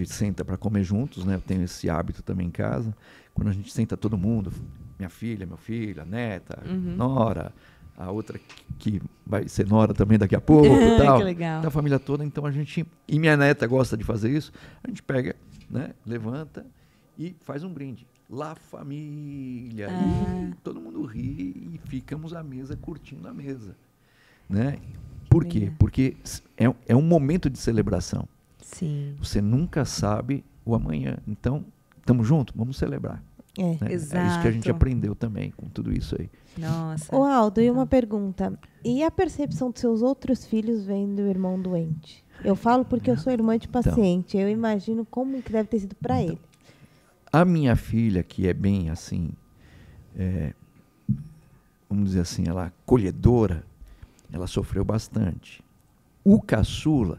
senta para comer juntos, né? Eu tenho esse hábito também em casa. Quando a gente senta todo mundo, minha filha, meu filho, a neta, nora, a outra que vai ser nora também daqui a pouco, tal. Que legal. Da família toda. Então e minha neta gosta de fazer isso. A gente pega, né? Levanta e faz um brinde. La família. E todo mundo ri e ficamos à mesa, curtindo a mesa. Né? Por quê? Porque é um momento de celebração. Sim. Você nunca sabe o amanhã. Então, estamos juntos, vamos celebrar. Né? Exato. É isso que a gente aprendeu também com tudo isso aí. Nossa. Ô Aldo, e uma pergunta. E a percepção dos seus outros filhos vendo o irmão doente? Eu falo porque eu sou irmã de paciente. Eu imagino como que deve ter sido para ele. A minha filha, que é bem assim, vamos dizer assim, ela acolhedora, ela sofreu bastante. O caçula,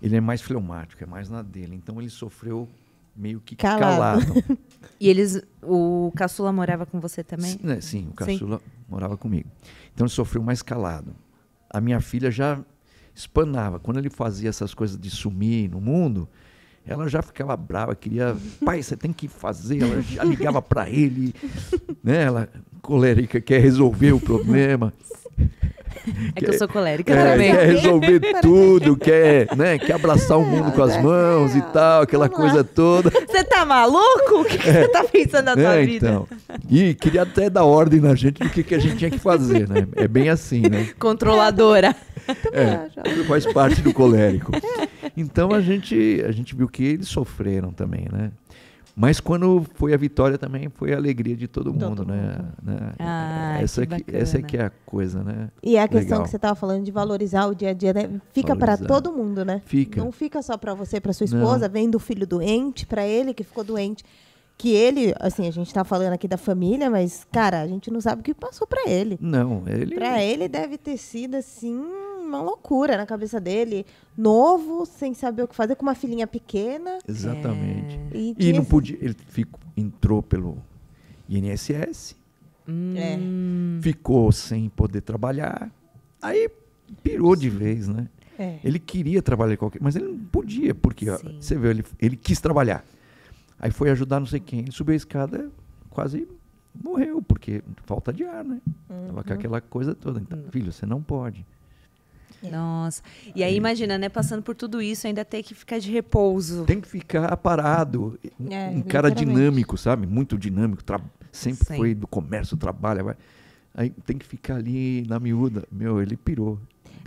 ele é mais fleumático, é mais na dele. Então ele sofreu meio que calado. E o caçula morava com você também? Sim, o caçula morava comigo. Então ele sofreu mais calado. A minha filha já espanava. Quando ele fazia essas coisas de sumir no mundo, ela já ficava brava, queria, pai, você tem que fazer. Ela já ligava para ele, né? Ela, colérica, quer resolver o problema. Que eu sou colérica também. Quer resolver tudo, quer abraçar o mundo com as mãos e tal, aquela coisa toda. Você tá maluco? O que você tá pensando na tua vida? Então. E queria até dar ordem na gente do que a gente tinha que fazer, né? É bem assim, né? Controladora. Faz parte do colérico. Então a gente viu que eles sofreram também, né? Mas quando foi a vitória também foi a alegria de todo mundo, né? Essa é que é a coisa, né? E a questão que você estava falando de valorizar o dia a dia, né? Fica para todo mundo, né? Fica. Não fica só para você, para sua esposa, vendo o filho doente, para ele que ficou doente. Que ele, assim, a gente tá falando aqui da família, mas, cara, a gente não sabe o que passou para ele. Não, ele... Para ele deve ter sido, assim, uma loucura na cabeça dele. Novo, sem saber o que fazer, com uma filhinha pequena. Exatamente. E não podia... Ele entrou pelo INSS, ficou sem poder trabalhar, aí pirou de vez, né? Ele queria trabalhar mas ele não podia, porque ó, você vê, ele quis trabalhar. Aí foi ajudar não sei quem, ele subiu a escada, quase morreu, porque falta de ar, né? Tava com aquela coisa toda. Então, filho, você não pode. Nossa. E aí, imagina, né? Passando por tudo isso, ainda ter que ficar de repouso. Tem que ficar parado. Um cara dinâmico, sabe? Muito dinâmico. Sempre foi do comércio, trabalha. Aí tem que ficar ali na miúda. Meu, ele pirou.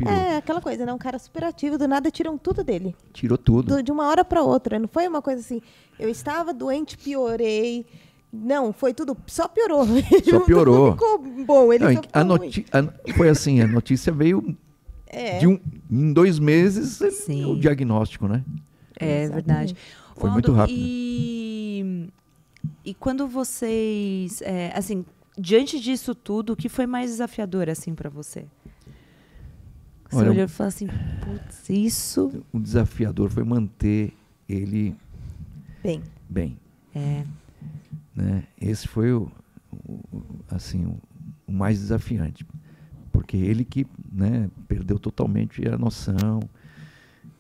É, aquela coisa, né? Um cara super ativo, do nada tiram tudo dele. Tirou tudo. De uma hora para outra. Não foi uma coisa assim, eu estava doente, piorei. Não, foi tudo, só piorou. Só piorou. Não ficou bom, ele foi assim, a notícia veio em 2 meses, o diagnóstico, né? É verdade. Foi muito rápido. E quando vocês, assim, diante disso tudo, o que foi mais desafiador, assim, para você? Você olhou e falou assim, putz, isso... O desafiador foi manter ele bem. Né? Esse foi o mais desafiante. Porque ele que, né, perdeu totalmente a noção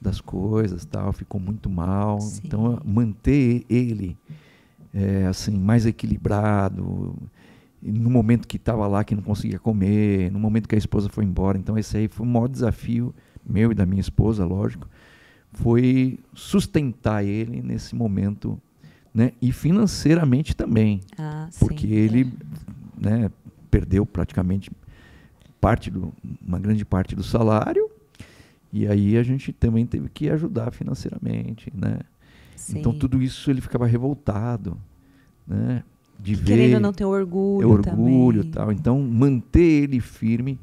das coisas, tal, ficou muito mal. Sim. Então, manter ele assim, mais equilibrado... no momento que estava lá, que não conseguia comer, no momento que a esposa foi embora. Então, esse aí foi o maior desafio meu e da minha esposa, lógico, foi sustentar ele nesse momento, né? E financeiramente também, porque ele, né, perdeu praticamente uma grande parte do salário, e aí a gente também teve que ajudar financeiramente, né? Sim. Então, tudo isso ele ficava revoltado, né? De querendo não ter orgulho também. Tal. Então, manter ele firme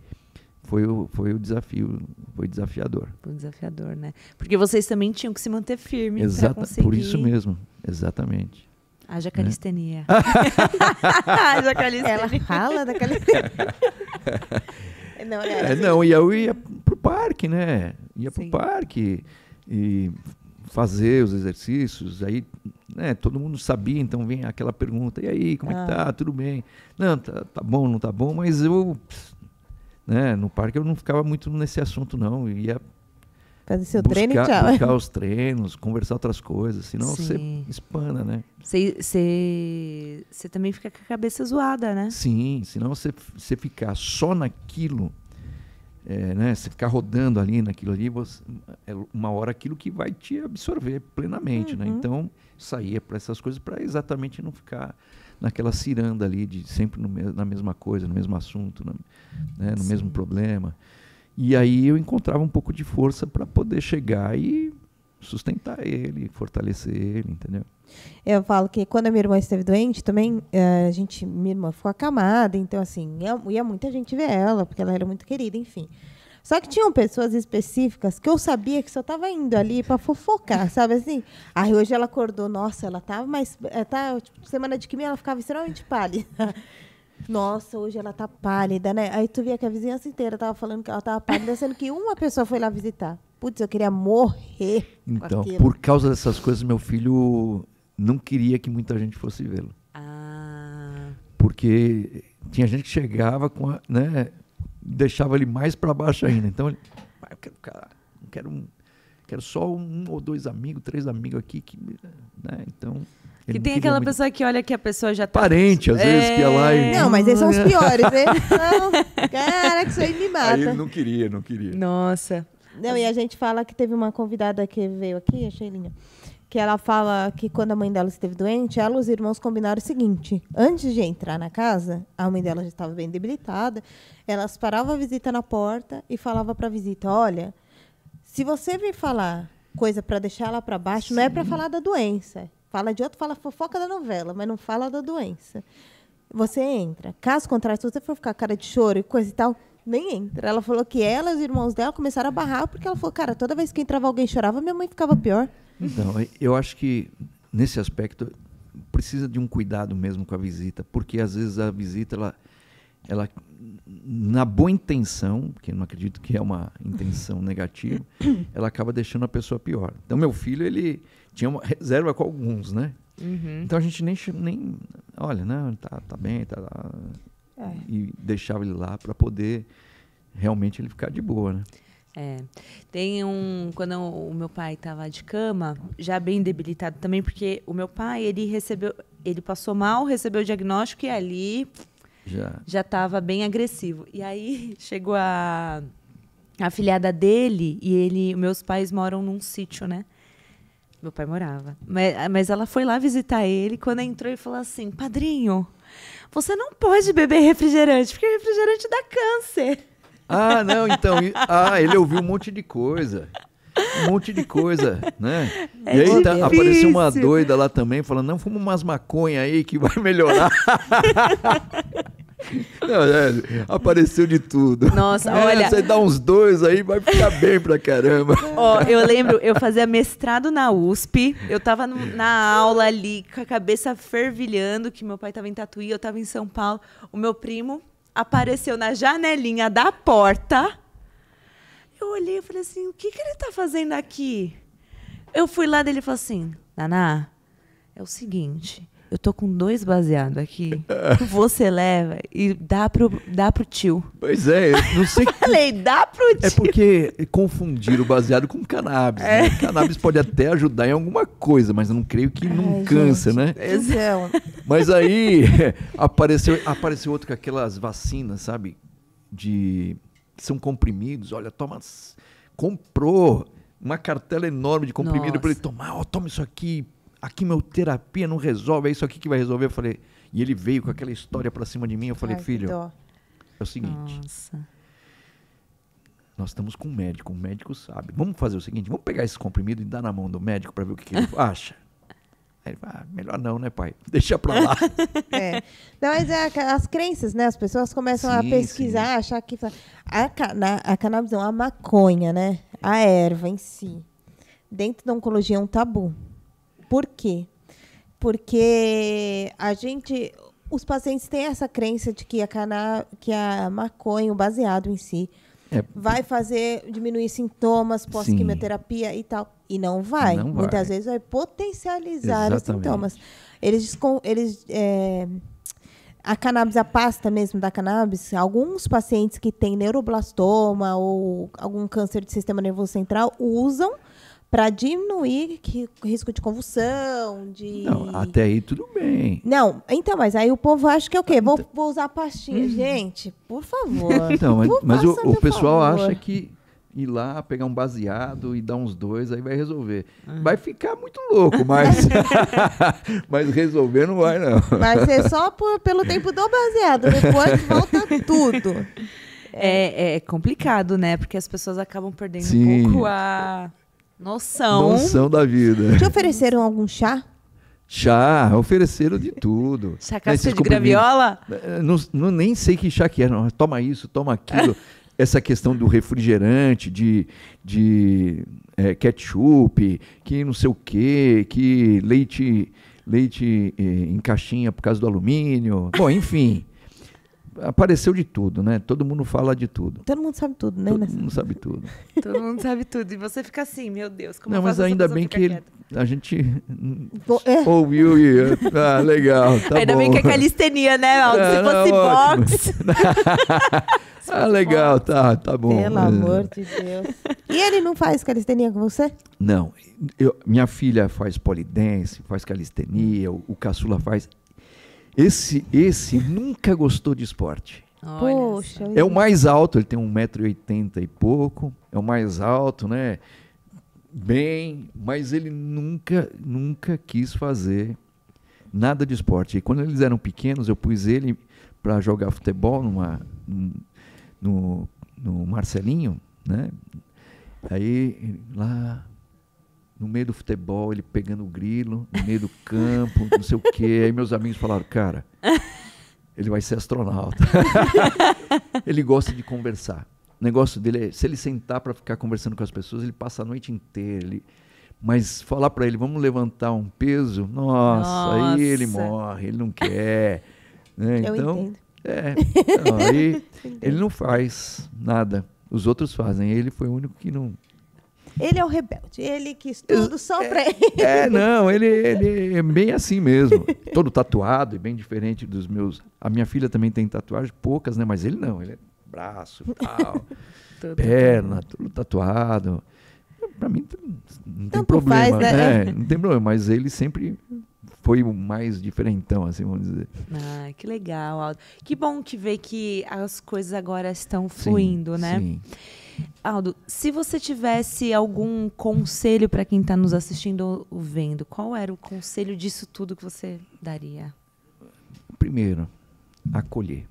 foi o desafio, foi desafiador. Foi desafiador, né? Porque vocês também tinham que se manter firmes para conseguir. Por isso mesmo, exatamente. Haja calistenia. Haja calistenia. Ela fala da calistenia. Não, e eu ia pro parque, né? Ia pro parque e fazer os exercícios, aí, né, todo mundo sabia, então vem aquela pergunta, e aí, como é que tá? Tudo bem? Não, tá bom, não tá bom, mas eu, né, no parque eu não ficava muito nesse assunto, não, eu ia fazer seu treino e tchau. Buscar os treinos, conversar outras coisas, senão você espana, né? Você também fica com a cabeça zoada, né? Sim, senão você ficar só naquilo, né, você ficar rodando ali naquilo ali, é uma hora aquilo que vai te absorver plenamente, né? Então, saía para essas coisas para exatamente não ficar naquela ciranda ali, de sempre na mesma coisa, no mesmo assunto, né, no mesmo problema. E aí eu encontrava um pouco de força para poder chegar e sustentar ele, fortalecer ele, entendeu? Eu falo que quando a minha irmã esteve doente também, minha irmã ficou acamada, então assim, ia muita gente ver ela, porque ela era muito querida, enfim. Só que tinham pessoas específicas que eu sabia que só estava indo ali para fofocar, sabe assim? Aí hoje ela acordou, nossa, ela estava mais... tipo, semana de quimio ela ficava extremamente pálida. Nossa, hoje ela tá pálida, né? Aí tu via que a vizinhança inteira tava falando que ela tava pálida, sendo que uma pessoa foi lá visitar. Putz, eu queria morrer. Então, por causa dessas coisas, meu filho não queria que muita gente fosse vê-lo. Porque tinha gente que chegava com deixava ele mais para baixo ainda. Então, ele, eu quero ficar, quero só 1 ou 2 amigos, 3 amigos aqui, né? Então, que tem aquela pessoa que olha que a pessoa já tá... Parente, às vezes, que ia lá e... Não, mas esses são os piores, né? Não, cara, que isso aí me mata. Aí ele não queria. Nossa. Não, e a gente fala que teve uma convidada que veio aqui, a Sheilinha, que ela fala que quando a mãe dela esteve doente, ela e os irmãos combinaram o seguinte: antes de entrar na casa, a mãe dela já estava bem debilitada, elas paravam a visita na porta e falavam para a visita: olha, se você vir falar coisa para deixar ela para baixo, sim, não é para falar da doença. Fala de outro, fala fofoca da novela, mas não fala da doença. Você entra. Caso contrário, se você for ficar cara de choro e coisa e tal, nem entra. Ela falou que ela e os irmãos dela começaram a barrar, porque ela falou, cara, toda vez que entrava alguém chorava, minha mãe ficava pior. Então, eu acho que, nesse aspecto, precisa de um cuidado mesmo com a visita, porque, às vezes, a visita, ela na boa intenção, que eu não acredito que é uma intenção negativa, ela acaba deixando a pessoa pior. Então, meu filho, ele tinha uma reserva com alguns, né? Uhum. Então, a gente nem olha, não, tá bem, tá lá. E deixava ele lá para poder realmente ele ficar de boa, né? Tem quando o meu pai estava de cama, já bem debilitado também, porque o meu pai, ele passou mal, recebeu o diagnóstico e ali já estava bem agressivo. E aí chegou a afilhada dele e meus pais moram num sítio, né? Meu pai morava. Mas ela foi lá visitar ele, quando entrou ele falou assim, padrinho, você não pode beber refrigerante, porque refrigerante dá câncer. Ah, não, então... ele ouviu um monte de coisa. Né? E aí apareceu uma doida lá também, falando, não, fuma umas maconha aí que vai melhorar. Não, apareceu de tudo. Nossa, olha... Você dá uns 2 aí, vai ficar bem pra caramba. Eu lembro, eu fazia mestrado na USP, eu tava na aula ali, com a cabeça fervilhando, que meu pai tava em Tatuí, eu tava em São Paulo. O meu primo apareceu na janelinha da porta. Eu olhei e falei assim, o que ele tá fazendo aqui? Eu fui lá dele e falei assim, Naná, é o seguinte... Eu tô com 2 baseados aqui. Você leva e dá pro tio. Pois é, não sei... Falei, dá pro tio. É porque confundiram o baseado com cannabis. Né? Cannabis pode até ajudar em alguma coisa, mas eu não creio que num câncer, né? Mas aí apareceu outro com aquelas vacinas, sabe? Que são comprimidos. Olha, comprou uma cartela enorme de comprimido para ele tomar. Toma isso aqui. Aqui meu terapia não resolve, é isso aqui que vai resolver. Eu falei, e ele veio com aquela história pra cima de mim. Eu falei, filho, é o seguinte. Nós estamos com um médico, o médico sabe. Vamos fazer o seguinte, vamos pegar esse comprimido e dar na mão do médico pra ver o que ele acha. Aí ele fala, melhor não, né, pai? Deixa pra lá. Não, mas as crenças, né? As pessoas começam a pesquisar, achar que... A cannabis não, a maconha, né? A erva em si. Dentro da oncologia é um tabu. Por quê? Porque os pacientes têm essa crença de que a maconha, o baseado em si, vai diminuir sintomas pós-quimioterapia e tal. E não vai. Muitas vezes vai potencializar os sintomas. A cannabis, a pasta mesmo da cannabis, alguns pacientes que têm neuroblastoma ou algum câncer de sistema nervoso central usam para diminuir o risco de convulsão, Não, até aí tudo bem. Não, então, mas aí o povo acha que é o quê? Vou usar a pastinha. Gente, por favor. Então, mas o pessoal acha que ir lá, pegar um baseado e dar uns 2, aí vai resolver. Vai ficar muito louco, mas, mas resolver não vai, não. Vai ser só pelo tempo do baseado, depois volta tudo. É complicado, né? Porque as pessoas acabam perdendo um pouco a noção da vida. Te ofereceram algum chá? Chá, ofereceram de tudo. Chá casca de graviola? Nem sei que chá que era. Não, toma isso, toma aquilo. Essa questão do refrigerante, de ketchup, que não sei o quê, que leite em caixinha por causa do alumínio. Bom, enfim, apareceu de tudo, né? Todo mundo fala de tudo. Todo mundo sabe tudo, né? Todo mundo sabe tudo. Todo mundo sabe tudo. E você fica assim, meu Deus, como não, eu faço mas ainda essa bem pessoa que ficar quieta? a gente ouviu e... legal, tá ainda bom. bem que é calistenia, né, Aldo? Se fosse boxe... legal, tá bom. Pelo amor de Deus. E ele não faz calistenia com você? Não. Minha filha faz polidense, faz calistenia, o caçula faz... Esse nunca gostou de esporte. Poxa. É o mais alto, ele tem 1,80 m e pouco, é o mais alto, né? Bem, mas ele nunca quis fazer nada de esporte. E quando eles eram pequenos, eu pus ele para jogar futebol no Marcelinho, né? Aí lá no meio do futebol, ele pegando o grilo, no meio do campo, não sei o quê. Aí meus amigos falaram, cara, ele vai ser astronauta. Ele gosta de conversar. O negócio dele é, se ele sentar para ficar conversando com as pessoas, ele passa a noite inteira. Mas falar para ele, vamos levantar um peso, nossa, aí ele morre, ele não quer. Né? Eu então, entendo. Então, aí ele não faz nada. Os outros fazem. Ele foi o único que não... Ele é o rebelde, ele quis tudo só pra ele. Não, ele é bem assim mesmo. Todo tatuado e bem diferente dos meus. A minha filha também tem tatuagem, poucas, né? Mas ele não, ele é braço, tal, perna, tudo tatuado. Pra mim não tem problema, né? Não tem problema, mas ele sempre foi o mais diferentão, assim, vamos dizer. Ah, que legal, Aldo. Que bom que ver que as coisas agora estão fluindo, né? Sim. Aldo, se você tivesse algum conselho para quem está nos assistindo ou vendo, qual era o conselho disso tudo que você daria? Primeiro, acolher.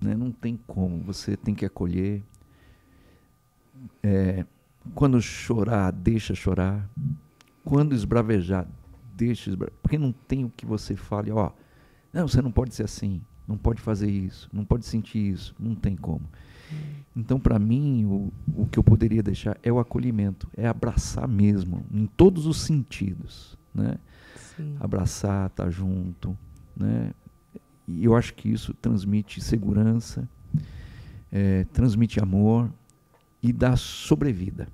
Né? Não tem como, você tem que acolher. Quando chorar, deixa chorar. Quando esbravejar, deixa esbravejar. Porque não tem o que você fale, não, você não pode ser assim, não pode fazer isso, não pode sentir isso, não tem como. Então, para mim, o que eu poderia deixar é o acolhimento, é abraçar mesmo, em todos os sentidos, né? Sim. Abraçar, estar junto, né? E eu acho que isso transmite segurança, transmite amor e dá sobrevida,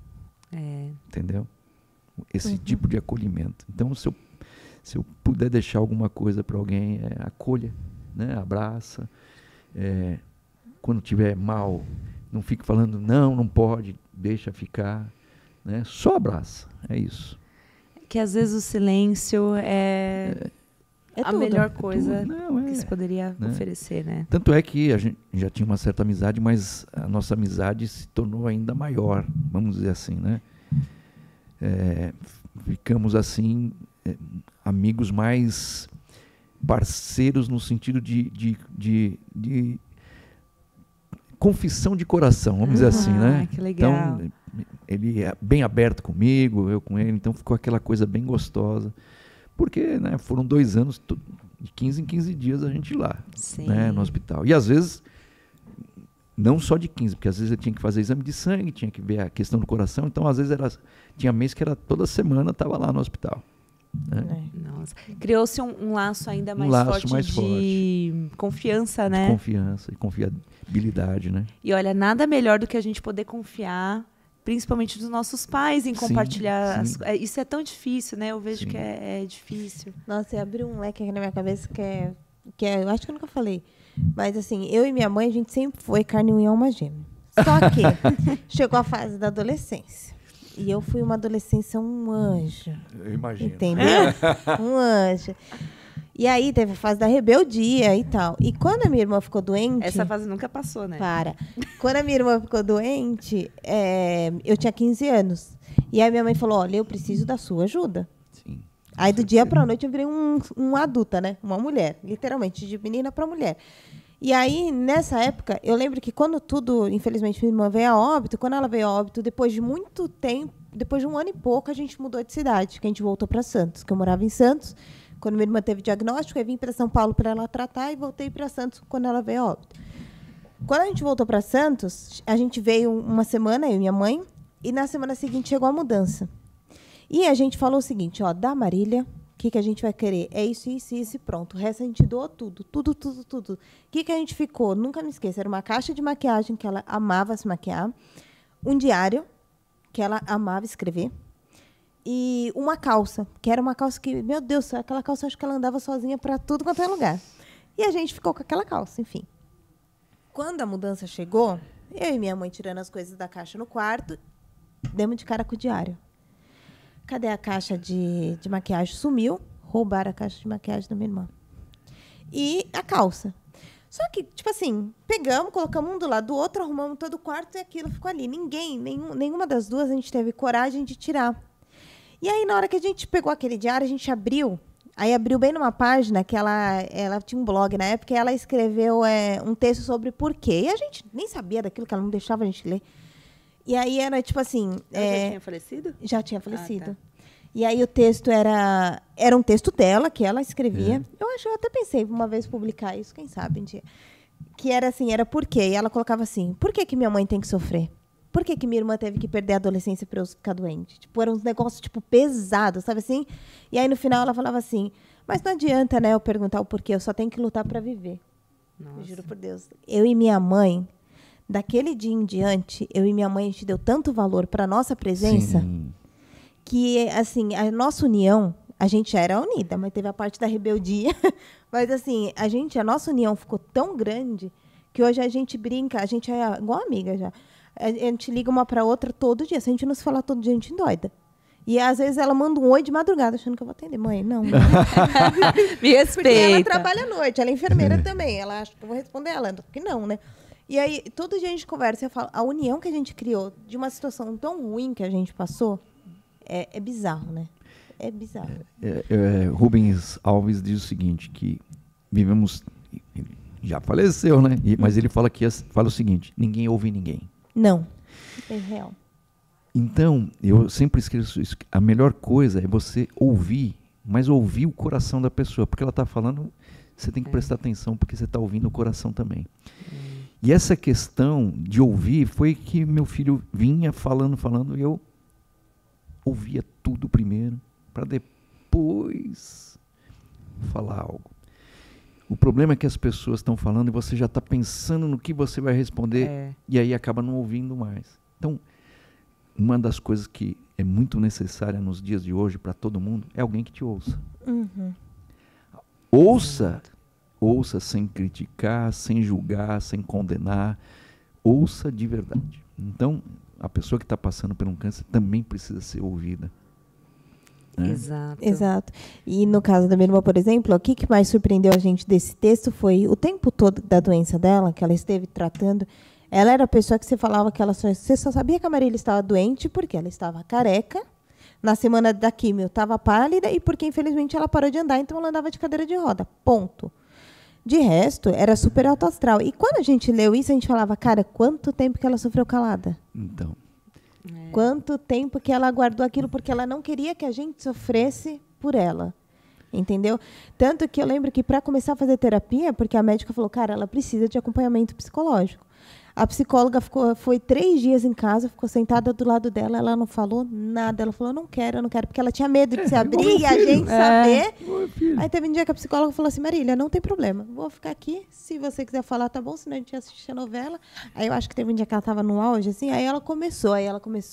entendeu? Esse tipo de acolhimento. Então, se eu puder deixar alguma coisa para alguém, acolha, né? Abraça, quando estiver mal, não fique falando, não pode, deixa ficar, né? Só abraça, é isso. Que às vezes o silêncio é a melhor coisa que se poderia oferecer, né? Tanto é que a gente já tinha uma certa amizade, mas a nossa amizade se tornou ainda maior, vamos dizer assim, né? Ficamos assim, amigos mais parceiros no sentido de confissão de coração, vamos dizer assim, né? Que legal. Então, ele é bem aberto comigo, eu com ele, então ficou aquela coisa bem gostosa. Porque, né, foram 2 anos, de 15 em 15 dias a gente ir lá, né, no hospital. E às vezes, não só de 15, porque às vezes eu tinha que fazer exame de sangue, tinha que ver a questão do coração, então às vezes tinha mês que era toda semana, estava lá no hospital. Né? Nossa. Criou-se um laço ainda mais forte. Confiança, né? De confiança e confiabilidade, né? E olha, nada melhor do que a gente poder confiar, principalmente dos nossos pais, em compartilhar. Sim. Isso é tão difícil, né? Eu vejo que é difícil. Nossa, abriu um leque aqui na minha cabeça que eu acho que eu nunca falei. Mas assim, eu e minha mãe, a gente sempre foi carne, unha, alma gêmea. Só que chegou a fase da adolescência. E eu fui uma adolescência um anjo. Eu imagino. Entendeu? Um anjo. E aí teve a fase da rebeldia e tal. E quando a minha irmã ficou doente... Essa fase nunca passou, né? Quando a minha irmã ficou doente, eu tinha 15 anos. E aí minha mãe falou, olha, eu preciso da sua ajuda. Sim. Aí do dia pra noite eu virei uma adulta, né? Uma mulher, literalmente, de menina pra mulher. E aí, nessa época, eu lembro que quando tudo, infelizmente, minha irmã veio a óbito, quando ela veio a óbito, depois de muito tempo, depois de 1 ano e pouco, a gente mudou de cidade, que a gente voltou pra Santos, que eu morava em Santos. Quando minha irmã teve diagnóstico, eu vim para São Paulo para ela tratar e voltei para Santos quando ela veio a óbito. Quando a gente voltou para Santos, a gente veio uma semana, eu e minha mãe, e na semana seguinte chegou a mudança. E a gente falou o seguinte, ó, da Marília, o que a gente vai querer? É isso, isso, isso e pronto. O resto a gente doou tudo. O que a gente ficou? Nunca me esqueço, era uma caixa de maquiagem que ela amava se maquiar, um diário que ela amava escrever, e uma calça, que era uma calça que, meu Deus, aquela calça acho que ela andava sozinha para tudo quanto é lugar. E a gente ficou com aquela calça, enfim. Quando a mudança chegou, eu e minha mãe tirando as coisas da caixa no quarto, demos de cara com o diário. Cadê a caixa de maquiagem? Sumiu, roubaram a caixa de maquiagem da minha irmã. E a calça. Só que, tipo assim, pegamos, colocamos um do lado do outro, arrumamos todo o quarto e aquilo ficou ali. Nenhuma das duas a gente teve coragem de tirar. E aí, na hora que a gente pegou aquele diário, a gente abriu. Aí abriu bem numa página que ela tinha um blog na época e ela escreveu um texto sobre porquê. E a gente nem sabia daquilo, que ela não deixava a gente ler. E aí era tipo assim... Ela já tinha falecido? Já tinha falecido. Tá. E aí o texto era um texto dela, que ela escrevia. Eu até pensei uma vez publicar isso, quem sabe um dia. Que era assim, era por quê? E ela colocava assim, por que minha mãe tem que sofrer? Por que minha irmã teve que perder a adolescência para eu ficar doente? Tipo, eram uns negócios, tipo, pesados, sabe assim? E aí, no final, ela falava assim, mas não adianta, né, eu perguntar o porquê, eu só tenho que lutar para viver. Nossa. Juro por Deus. Eu e minha mãe, daquele dia em diante, eu e minha mãe, a gente deu tanto valor para nossa presença, sim, que, assim, a nossa união, a gente já era unida, mas teve a parte da rebeldia. Mas, assim, a nossa união ficou tão grande que hoje a gente brinca, a gente é igual amiga já. A gente liga uma para outra todo dia. Se a gente não se falar todo dia, a gente endoida. E às vezes ela manda um oi de madrugada, achando que eu vou atender. Mãe, não. Me respeita. Porque ela trabalha à noite, ela é enfermeira também. Ela acha que eu vou responder ela, porque não, né? E aí, todo dia a gente conversa e eu falo, a união que a gente criou de uma situação tão ruim que a gente passou é bizarro, né? É bizarro. Rubens Alves diz o seguinte, que vivemos... Já faleceu, né? Mas ele fala o seguinte, ninguém ouve ninguém. Não, é real. Então, eu sempre esqueço isso. A melhor coisa é você ouvir, mas ouvir o coração da pessoa. Porque ela está falando, você tem que prestar atenção, porque você está ouvindo o coração também. E essa questão de ouvir foi que meu filho vinha falando, e eu ouvia tudo primeiro, para depois falar algo. O problema é que as pessoas estão falando e você já está pensando no que você vai responder e aí acaba não ouvindo mais. Então, uma das coisas que é muito necessária nos dias de hoje para todo mundo é alguém que te ouça. Uhum. Ouça sem criticar, sem julgar, sem condenar. Ouça de verdade. Então, a pessoa que está passando por um câncer também precisa ser ouvida. Exato. E no caso da minha irmã, por exemplo, o que mais surpreendeu a gente desse texto foi o tempo todo da doença dela, que ela esteve tratando. Ela era a pessoa que você falava que você só sabia que a Marília estava doente porque ela estava careca, na semana da químio estava pálida e porque, infelizmente, ela parou de andar, então ela andava de cadeira de roda. Ponto. De resto, era super alto astral. E quando a gente leu isso, a gente falava, cara, quanto tempo que ela sofreu calada? Então... Quanto tempo que ela guardou aquilo porque ela não queria que a gente sofresse por ela. Entendeu? Tanto que eu lembro que para começar a fazer terapia, porque a médica falou, cara, ela precisa de acompanhamento psicológico. A psicóloga foi 3 dias em casa, ficou sentada do lado dela, ela não falou nada. Ela falou, eu não quero, porque ela tinha medo de se abrir e a gente saber. Aí teve um dia que a psicóloga falou assim, Marília, não tem problema, vou ficar aqui, se você quiser falar, tá bom, senão a gente assiste a novela. Aí eu acho que teve um dia que ela estava no auge, assim, aí ela começou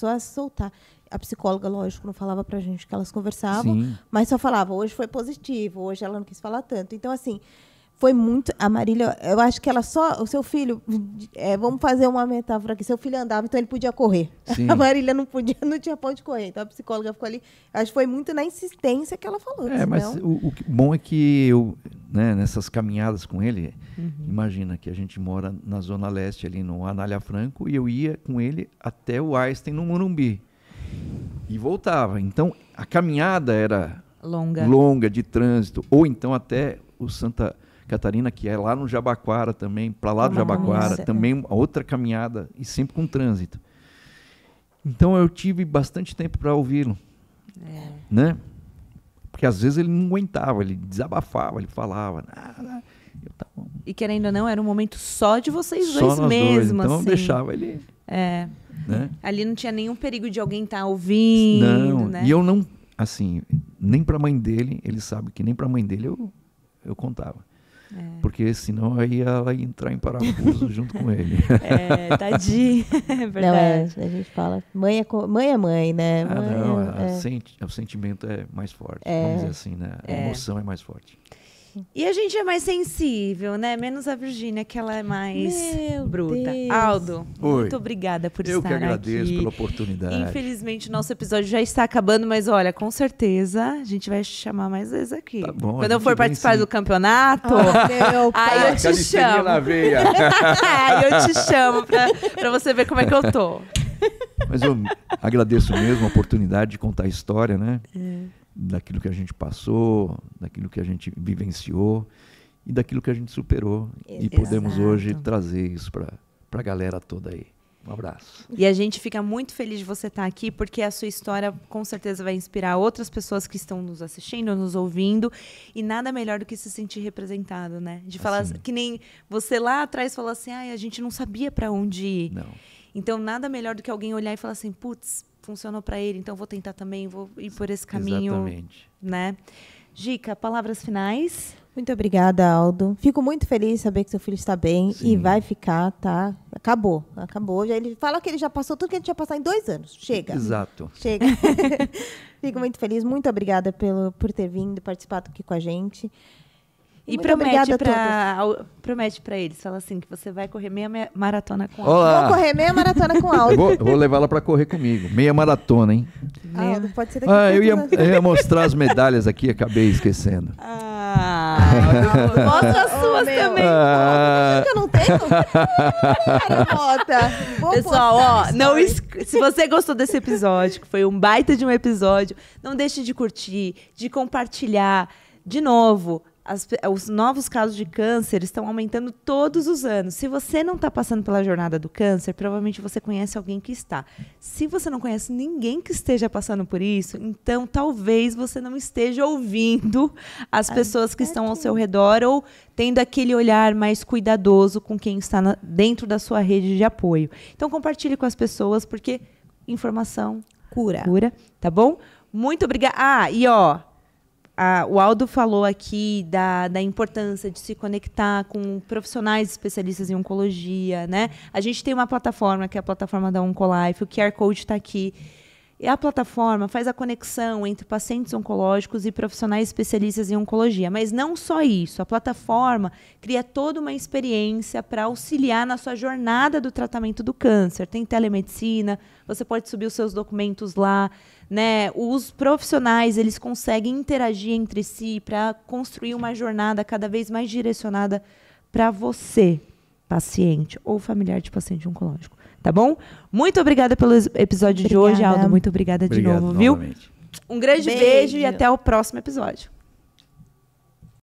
a soltar. A psicóloga, lógico, não falava pra gente que elas conversavam, mas só falava, hoje foi positivo, hoje ela não quis falar tanto. Então, assim, foi muito... A Marília, eu acho que ela só... O seu filho... vamos fazer uma metáfora aqui. Seu filho andava, então ele podia correr. Sim. A Marília não tinha pra onde correr. Então a psicóloga ficou ali. Acho que foi muito na insistência que ela falou. Mas o bom é que eu, né, nessas caminhadas com ele, imagina que a gente mora na Zona Leste, ali no Anália Franco, e eu ia com ele até o Einstein, no Morumbi. E voltava. Então, a caminhada era longa de trânsito. Ou então até o Santa Catarina, que é lá no Jabaquara também, para lá do Jabaquara, também outra caminhada, e sempre com trânsito. Então eu tive bastante tempo para ouvi-lo, né? Porque às vezes ele não aguentava, ele desabafava, ele falava. E querendo ou não, era um momento só de vocês só dois mesmo. Então assim. eu deixava ele... Né? Ali não tinha nenhum perigo de alguém estar ouvindo. Não, né? E eu não, assim, nem para a mãe dele, ele sabe que nem para a mãe dele eu contava. Porque senão aí ela ia entrar em parafuso junto com ele. Tadinho. É verdade. Não, a gente fala, mãe é mãe, né? O sentimento é mais forte, vamos dizer assim, né? A emoção é mais forte. E a gente é mais sensível, né? Menos a Virgínia, que ela é mais bruta. Deus. Aldo, muito obrigada por estar aqui. Eu que agradeço pela oportunidade. Infelizmente, o nosso episódio já está acabando, mas olha, com certeza a gente vai te chamar mais vezes aqui. Tá bom, quando eu for participar do campeonato, aí eu te chamo. Na veia. Aí eu te chamo pra você ver como é que eu tô. Mas eu agradeço mesmo a oportunidade de contar a história, né? Daquilo que a gente passou, daquilo que a gente vivenciou e daquilo que a gente superou. E podemos hoje trazer isso para a galera toda aí. Um abraço. E a gente fica muito feliz de você estar aqui, porque a sua história com certeza vai inspirar outras pessoas que estão nos assistindo, nos ouvindo. E nada melhor do que se sentir representado, né? De falar que nem você lá atrás falou assim, a gente não sabia para onde ir. Não. Então, nada melhor do que alguém olhar e falar assim, putz, funcionou para ele, então vou tentar também, vou ir por esse caminho. Exatamente. Né? Gica, palavras finais? Muito obrigada, Aldo. Fico muito feliz de saber que seu filho está bem. Sim. E vai ficar, tá? Acabou. Ele fala que ele já passou tudo que a gente ia passar em 2 anos. Chega. Exato. Chega. Fico muito feliz. Muito obrigada por ter vindo, participado aqui com a gente. E promete para eles, fala assim, que você vai correr meia maratona com Aldo. Olá. Vou correr meia maratona com Aldo. Vou levá-la para correr comigo. Meia maratona, hein? Aldo, pode ser daqui eu ia mostrar as medalhas aqui, acabei esquecendo. Mostra as suas também. Eu não tenho? Pessoal, se você gostou desse episódio, que foi um baita de um episódio, não deixe de curtir, de compartilhar. De novo, os novos casos de câncer estão aumentando todos os anos. Se você não está passando pela jornada do câncer, provavelmente você conhece alguém que está. Se você não conhece ninguém que esteja passando por isso, então talvez você não esteja ouvindo as pessoas que estão ao seu redor ou tendo aquele olhar mais cuidadoso com quem está dentro da sua rede de apoio. Então compartilhe com as pessoas, porque informação cura, tá bom? Muito obrigada. O Aldo falou aqui da importância de se conectar com profissionais especialistas em oncologia, né? A gente tem uma plataforma, que é a plataforma da Oncolife, o QR Code está aqui. E a plataforma faz a conexão entre pacientes oncológicos e profissionais especialistas em oncologia. Mas não só isso, a plataforma cria toda uma experiência para auxiliar na sua jornada do tratamento do câncer. Tem telemedicina, você pode subir os seus documentos lá, né? Os profissionais, eles conseguem interagir entre si para construir uma jornada cada vez mais direcionada para você, paciente ou familiar de paciente oncológico. Tá bom? Muito obrigada pelo episódio de hoje, Aldo. Muito obrigada de novo, viu? Novamente. Um grande beijo e até o próximo episódio.